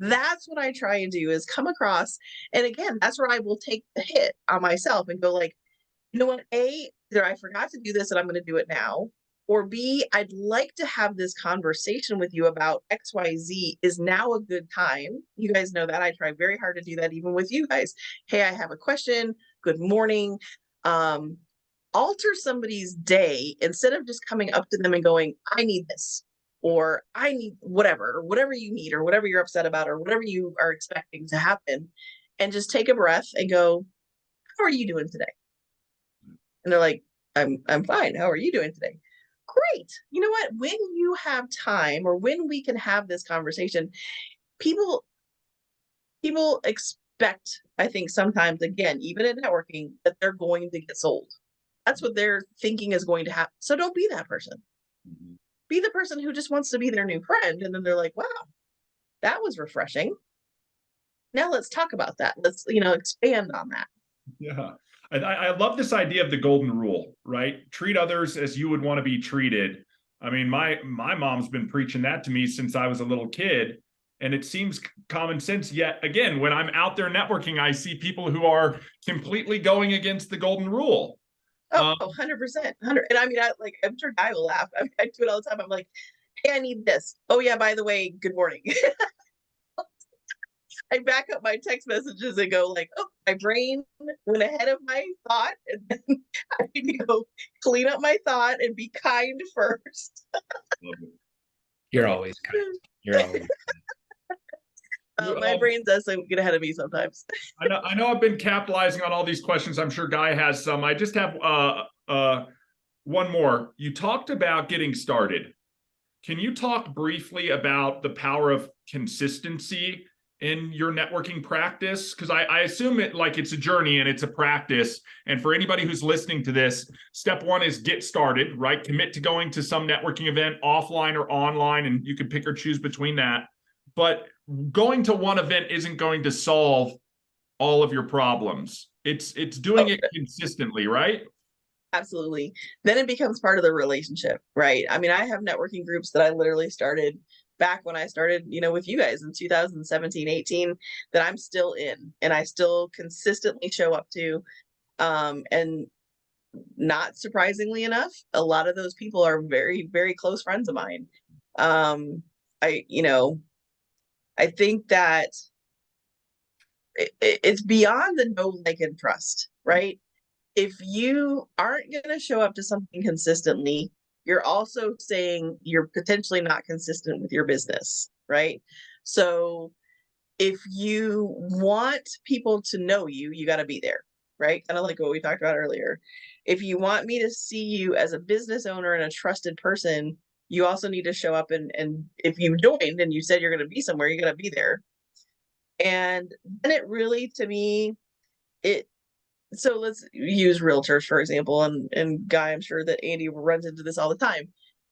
That's what I try and do, is come across. And again, that's where I will take the hit on myself and go like, you know what, A, either I forgot to do this and I'm going to do it now, or B, I'd like to have this conversation with you about XYZ. Is now a good time? You guys know that I try very hard to do that even with you guys. Hey, I have a question. Good morning. Alter somebody's day instead of just coming up to them and going, I need this, or I need whatever, or whatever you need, or whatever you're upset about, or whatever you are expecting to happen. And just take a breath and go, how are you doing today? And they're like, I'm fine. How are you doing today? Great. You know what? When you have time, or when we can have this conversation, people expect, I think sometimes, again, even in networking, that they're going to get sold. That's what they're thinking is going to happen. So don't be that person. Mm-hmm. Be the person who just wants to be their new friend. And then they're like, wow, that was refreshing. Now let's talk about that. Let's, expand on that. Yeah. I love this idea of the golden rule, right? Treat others as you would want to be treated. I mean, my mom's been preaching that to me since I was a little kid. And it seems common sense. Yet again, when I'm out there networking, I see people who are completely going against the golden rule. Oh, 100%. 100. And I'm sure Guy will laugh. I do it all the time. I'm like, hey, I need this. Oh yeah, by the way, good morning. I back up my text messages and go like, oh, my brain went ahead of my thought. And then I need to go clean up my thought and be kind first. You're always kind. You're always kind. My brain does get ahead of me sometimes. I know I've been capitalizing on all these questions. I'm sure Guy has some. I just have one more. You talked about getting started. Can you talk briefly about the power of consistency in your networking practice? Because I assume it's a journey and it's a practice. And for anybody who's listening to this, step one is get started, right? Commit to going to some networking event, offline or online, and you can pick or choose between that. But going to one event isn't going to solve all of your problems. It's doing it consistently, right? Absolutely. Then it becomes part of the relationship, right? I mean, I have networking groups that I literally started back when I started, with you guys in 2017, 18, that I'm still in, and I still consistently show up to. And not surprisingly enough, a lot of those people are very, very close friends of mine. I think that it's beyond the know, like, and trust, right? If you aren't going to show up to something consistently, you're also saying you're potentially not consistent with your business, right? So if you want people to know you, you got to be there, right? Kind of like what we talked about earlier. If you want me to see you as a business owner and a trusted person, you also need to show up, and if you joined and you said you're going to be somewhere, you're going to be there. And then it really, to me, so let's use realtors, for example, and Guy, I'm sure that Andy runs into this all the time.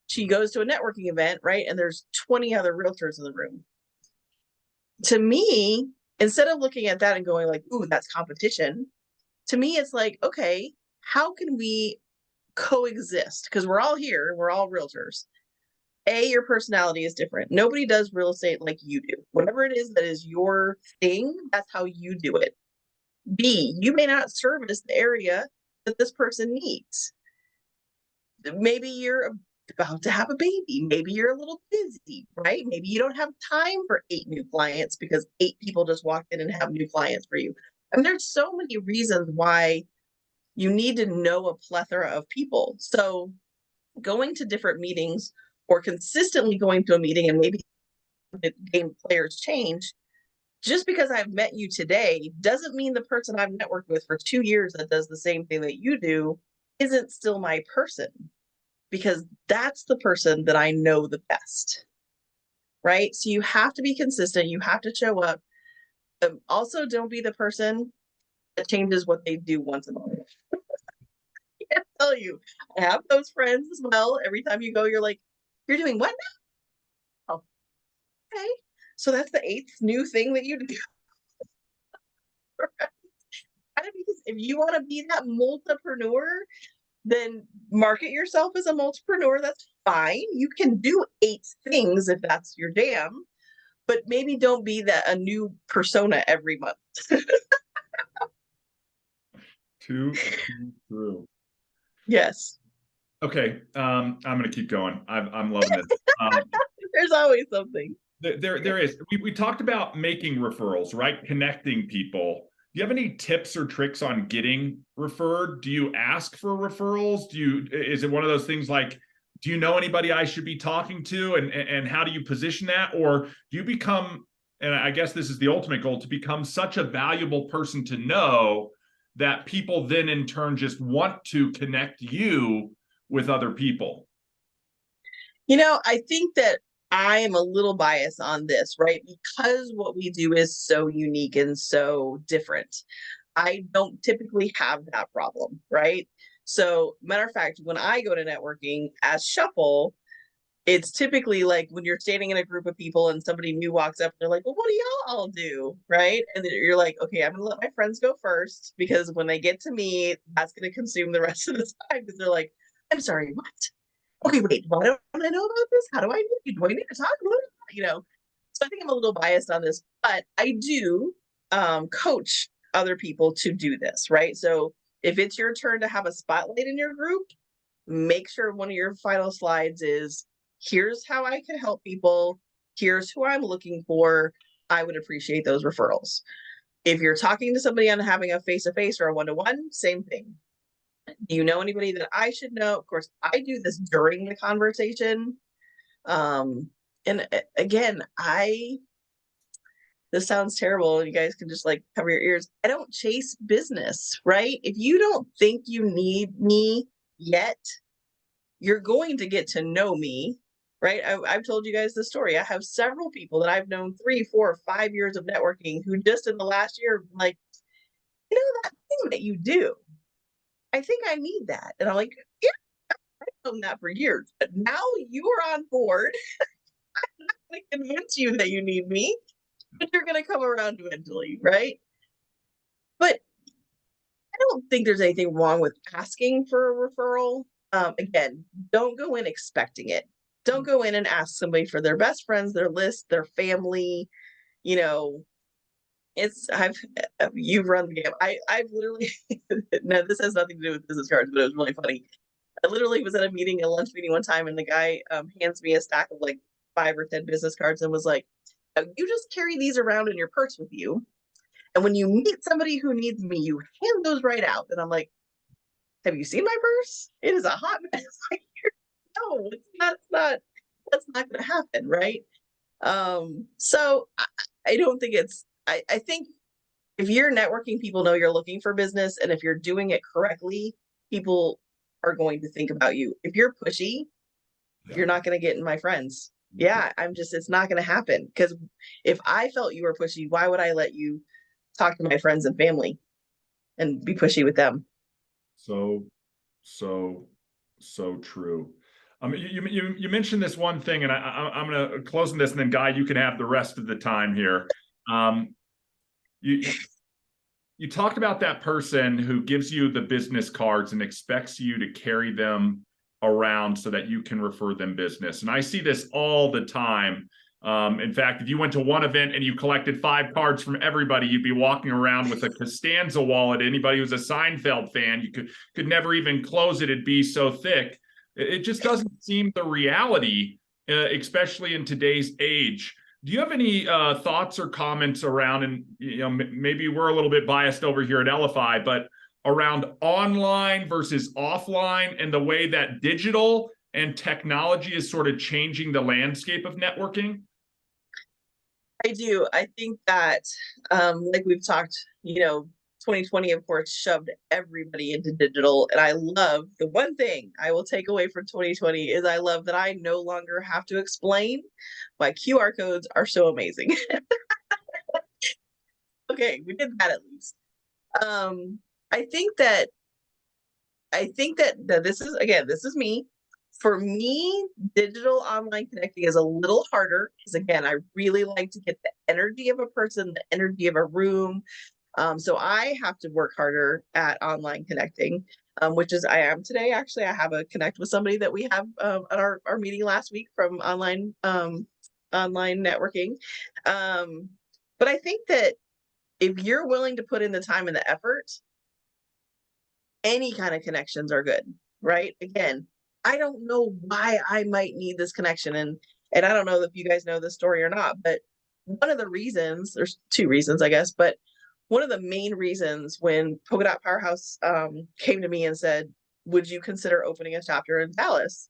She goes to a networking event, right? And there's 20 other realtors in the room. To me, instead of looking at that and going like, ooh, that's competition, to me, it's like, okay, how can we coexist? Because we're all here, we're all realtors. A, your personality is different. Nobody does real estate like you do. Whatever it is that is your thing, that's how you do it. B, you may not service the area that this person needs. Maybe you're a about to have a baby. Maybe you're a little busy, right? Maybe you don't have time for 8 new clients because 8 people just walked in and have new clients for you. I mean, there's so many reasons why you need to know a plethora of people. So going to different meetings or consistently going to a meeting, and maybe the game players change, just because I've met you today doesn't mean the person I've networked with for 2 years that does the same thing that you do isn't still my person, because that's the person that I know the best, right? So you have to be consistent. You have to show up. Also, don't be the person that changes what they do once a month. I can't tell you. I have those friends as well. Every time you go, you're like, you're doing what now? Oh, okay. So that's the 8th new thing that you do. Right? Because if you want to be that multipreneur, then market yourself as a multipreneur. That's fine. You can do 8 things if that's your jam, but maybe don't be that a new persona every month. Too true. Yes. Okay, I'm going to keep going. I'm loving this. There's always something. There is. We talked about making referrals, right? Connecting people. Do you have any tips or tricks on getting referred? Do you ask for referrals? Is it one of those things like, do you know anybody I should be talking to? And how do you position that? Or do you become, and I guess this is the ultimate goal, to become such a valuable person to know that people then in turn just want to connect you with other people? I think that I am a little biased on this, right? Because what we do is so unique and so different. I don't typically have that problem, right? So, matter of fact, when I go to networking as Shuffle, it's typically like when you're standing in a group of people and somebody new walks up and they're like, well, what do y'all all do? Right. And then you're like, okay, I'm going to let my friends go first, because when they get to me, that's going to consume the rest of the time, because they're like, I'm sorry, what? Okay, wait, why don't I know about this? How do I know you? Do I need to talk about it? So I think I'm a little biased on this, but I do coach other people to do this, right? So if it's your turn to have a spotlight in your group, make sure one of your final slides is, here's how I can help people. Here's who I'm looking for. I would appreciate those referrals. If you're talking to somebody and having a face-to-face or a one-to-one, same thing. Do you know anybody that I should know? Of course, I do this during the conversation. And again, this sounds terrible, and you guys can just like cover your ears. I don't chase business, right? If you don't think you need me yet, you're going to get to know me, right? I've told you guys the story. I have several people that I've known 3, 4, 5 years of networking who just in the last year, like, that thing that you do, I think I need that. And I'm like, yeah, I've known that for years, but now you're on board. I'm not going to convince you that you need me, but you're going to come around eventually, right? But I don't think there's anything wrong with asking for a referral. Again, don't go in expecting it. Don't go in and ask somebody for their best friends, their list, their family. You've run the game. I've literally, now this has nothing to do with business cards, but it was really funny. I literally was at a lunch meeting one time, and the guy hands me a stack of like 5 or 10 business cards and was like, you just carry these around in your purse with you. And when you meet somebody who needs me, you hand those right out. And I'm like, have you seen my purse? It is a hot mess. No, that's not going to happen, right? So I don't think I think if you're networking, people know you're looking for business, and if you're doing it correctly, people are going to think about you. If you're pushy, you're not going to get in my friends. Yeah, it's not going to happen, because if I felt you were pushy, why would I let you talk to my friends and family and be pushy with them? So true. You mentioned this one thing, and I'm going to close on this, and then Guy, you can have the rest of the time here. You talked about that person who gives you the business cards and expects you to carry them around so that you can refer them business. And I see this all the time. In fact, if you went to one event and you collected 5 cards from everybody, you'd be walking around with a Costanza wallet. Anybody who's a Seinfeld fan, you could never even close it. It'd be so thick. It just doesn't seem the reality, especially in today's age. Do you have any thoughts or comments around, and maybe we're a little bit biased over here at Elify, but around online versus offline and the way that digital and technology is sort of changing the landscape of networking? I do. I think that, like we've talked, 2020, of course, shoved everybody into digital. And I love the one thing I will take away from 2020 is I love that I no longer have to explain why QR codes are so amazing. Okay, we did that at least. Um, I think that this is, again, this is me. For me, digital online connecting is a little harder because, again, I really like to get the energy of a person, the energy of a room. So I have to work harder at online connecting, which is I am today. Actually, I have a connect with somebody that we have at our meeting last week from online networking. But I think that if you're willing to put in the time and the effort, any kind of connections are good, right? Again, I don't know why I might need this connection, and I don't know if you guys know this story or not, but one of the reasons, there's two reasons, I guess, but one of the main reasons when Polka Dot Powerhouse came to me and said, "Would you consider opening a chapter in Dallas?"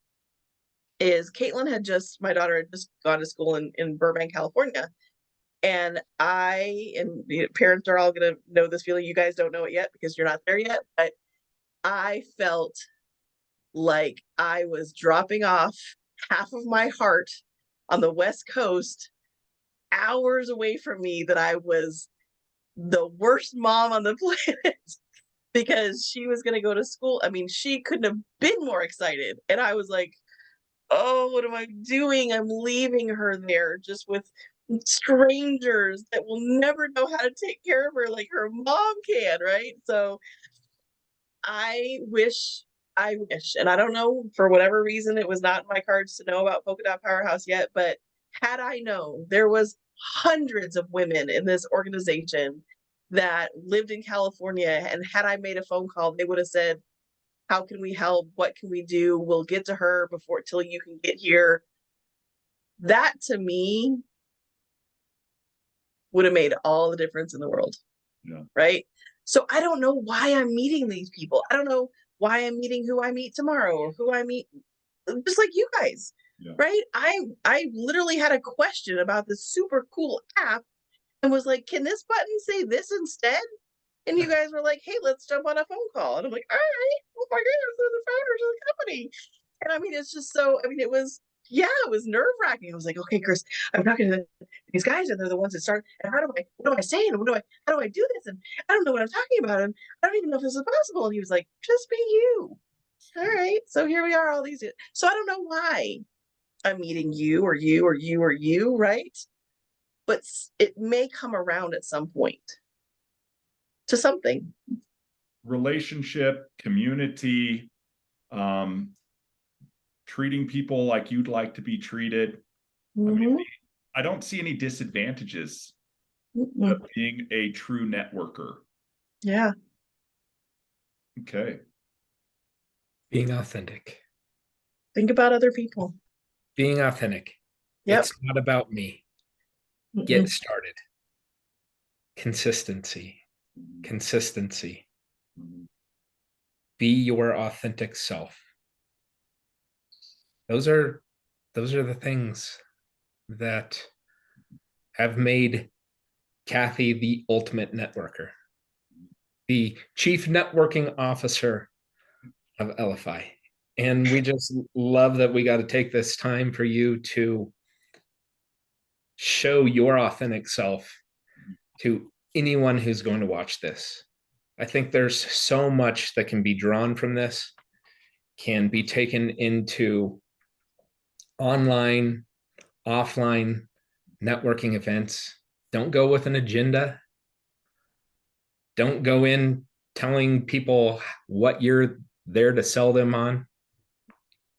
is Caitlin my daughter had just gone to school in Burbank, California, and parents are all gonna know this feeling. You guys don't know it yet because you're not there yet, but I felt like I was dropping off half of my heart on the West Coast, hours away from me, that I was the worst mom on the planet because she was going to go to school. I mean, she couldn't have been more excited. And I was like, oh, what am I doing? I'm leaving her there just with strangers that will never know how to take care of her like her mom can, right? So I wish, and I don't know, for whatever reason, it was not in my cards to know about Polka Dot Powerhouse yet, but had I known, there was hundreds of women in this organization that lived in California, and had I made a phone call, they would have said, how can we help? What can we do? We'll get to her till you can get here. That to me would have made all the difference in the world. Yeah. Right? So I don't know why I'm meeting these people. I don't know why I'm meeting who I meet tomorrow or who I meet, just like you guys. Yeah. Right? I literally had a question about this super cool app and was like, can this button say this instead? And you guys were like, hey, let's jump on a phone call. And I'm like, all right, oh my goodness, they're the founders of the company. And I mean, it's just so, I mean, it was nerve wracking. I was like, okay, Chris, I'm talking to these guys and they're the ones that start. And what do I say? And how do I do this? And I don't know what I'm talking about. And I don't even know if this is possible. And he was like, just be you. All right. So here we are, all these. So I don't know why I'm meeting you or you or you or you, right? But it may come around at some point to something. Relationship, community, treating people like you'd like to be treated. Mm-hmm. I mean, I don't see any disadvantages of being a true networker. Yeah. Okay. Being authentic. Think about other people. Being authentic. Yep. It's not about me. Get started. Consistency. Consistency. Be your authentic self. Those are the things that have made Cathy the ultimate networker, the chief networking officer of Elify. And we just love that we got to take this time for you to show your authentic self to anyone who's going to watch this. I think there's so much that can be drawn from this, can be taken into online, offline networking events. Don't go with an agenda. Don't go in telling people what you're there to sell them on.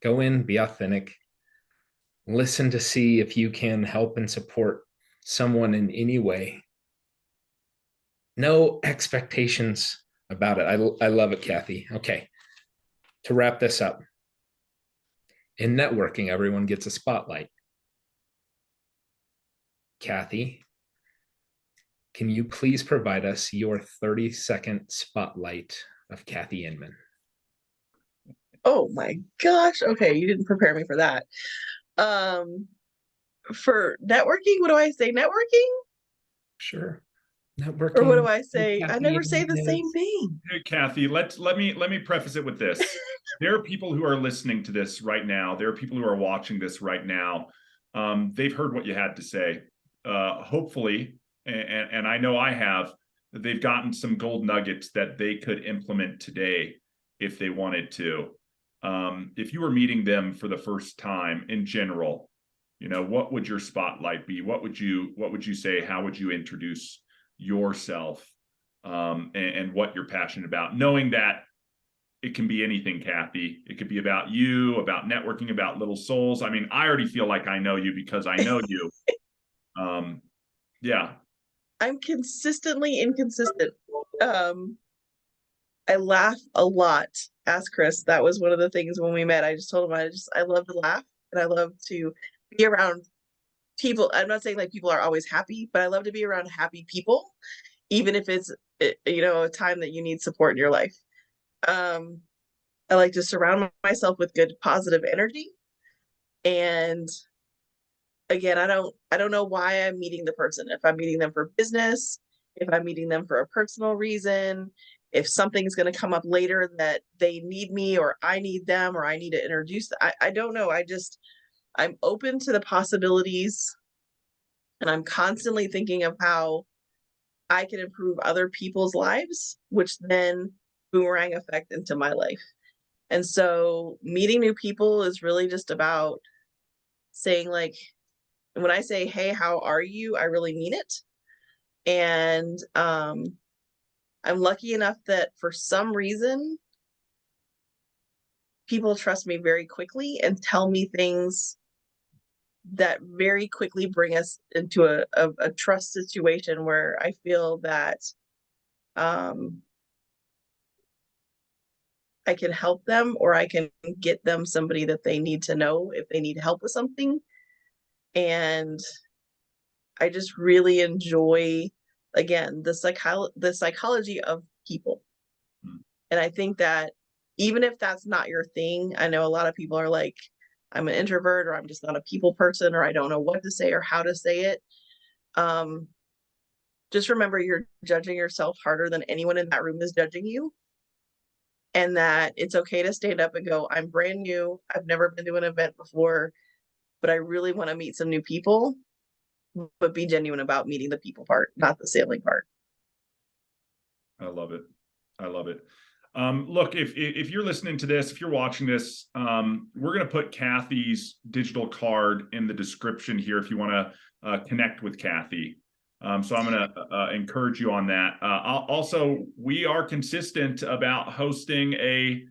Go in, be authentic. Listen to see if you can help and support someone in any way. No expectations about it. I love it, Cathy. Okay, to wrap this up, In networking, everyone gets a spotlight. Cathy, can you please provide us your 30-second spotlight of Cathy Inman? Oh my gosh. Okay, you didn't prepare me for that. For networking, what do I say? Networking? Sure. Or what Networking do I with say? I Cathy never say the Inman same is thing. Hey, Cathy, let me preface it with this. There are people who are listening to this right now. There are people who are watching this right now. They've heard what you had to say. Hopefully, and I know I have, they've gotten some gold nuggets that they could implement today if they wanted to. If you were meeting them for the first time in general, what would your spotlight be? What would you say? How would you introduce yourself? And what you're passionate about, knowing that it can be anything, Cathy. It could be about you, about networking, about little souls. I mean, I already feel like I know you because I know you. Yeah. I'm consistently inconsistent. I laugh a lot. Ask Chris. That was one of the things when we met. I just told him I love to laugh and I love to be around people. I'm not saying like people are always happy, but I love to be around happy people, even if it's a time that you need support in your life. I like to surround myself with good positive energy. And again, I don't know why I'm meeting the person. If I'm meeting them for business, if I'm meeting them for a personal reason, if something's going to come up later that they need me or I need them or I need to introduce, I don't know. I'm open to the possibilities and I'm constantly thinking of how I can improve other people's lives, which then boomerang effect into my life. And so meeting new people is really just about saying, like, when I say, hey, how are you? I really mean it. And I'm lucky enough that for some reason, people trust me very quickly and tell me things that very quickly bring us into a trust situation where I feel that I can help them or I can get them somebody that they need to know if they need help with something. And I just really enjoy, again, the psychology of people. And I think that even if that's not your thing, I know a lot of people are like, I'm an introvert or I'm just not a people person or I don't know what to say or how to say it. Just remember you're judging yourself harder than anyone in that room is judging you. And that it's okay to stand up and go, I'm brand new. I've never been to an event before, but I really want to meet some new people, but be genuine about meeting the people part, not the sailing part. I love it. I love it. Look, if you're listening to this, if you're watching this, we're going to put Cathy's digital card in the description here if you want to connect with Cathy. So I'm going to encourage you on that. Also, we are consistent about hosting a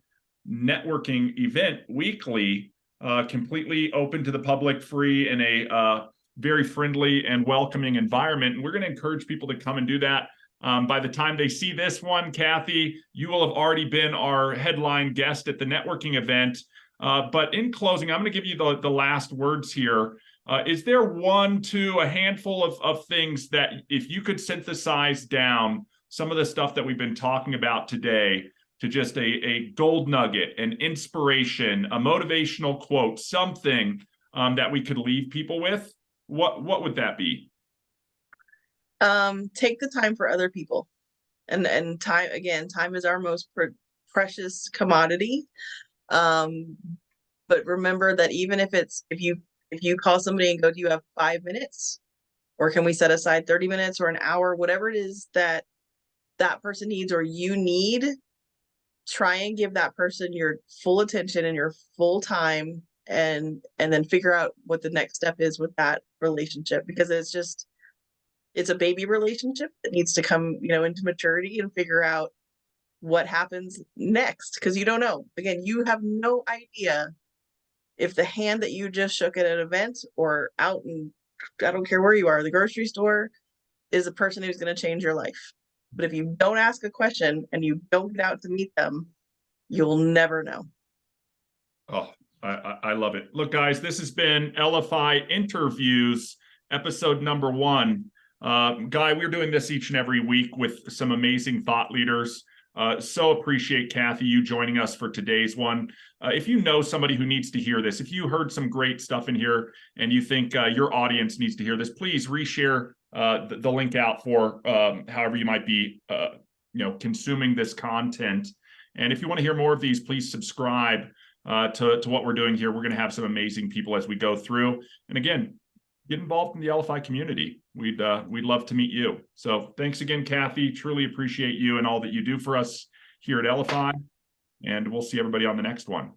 networking event weekly, completely open to the public, free, in a very friendly and welcoming environment. And we're going to encourage people to come and do that. By the time they see this one, Cathy, you will have already been our headline guest at the networking event. But in closing, I'm going to give you the last words here. Is there a handful of things that if you could synthesize down some of the stuff that we've been talking about today to just a gold nugget, an inspiration, a motivational quote, something that we could leave people with, what would that be? Take the time for other people. And time, again, time is our most precious commodity. But remember that even if you call somebody and go, do you have 5 minutes? Or can we set aside 30 minutes or an hour, whatever it is that that person needs or you need, try and give that person your full attention and your full time and then figure out what the next step is with that relationship, because it's a baby relationship that needs to come, into maturity and figure out what happens next, because you don't know. Again, you have no idea if the hand that you just shook at an event or out in, I don't care where you are, the grocery store, is a person who's going to change your life. But if you don't ask a question and you don't get out to meet them, you'll never know. Oh, I love it. Look, guys, this has been Elify Interviews, episode number 1. Guy, we're doing this each and every week with some amazing thought leaders. So appreciate, Cathy, you joining us for today's one. If you know somebody who needs to hear this, if you heard some great stuff in here and you think your audience needs to hear this, please reshare the link out for however you might be consuming this content. And if you want to hear more of these, please subscribe to what we're doing here. We're going to have some amazing people as we go through. And again, get involved in the Elify community. We'd love to meet you. So thanks again, Cathy. Truly appreciate you and all that you do for us here at Elify. And we'll see everybody on the next one.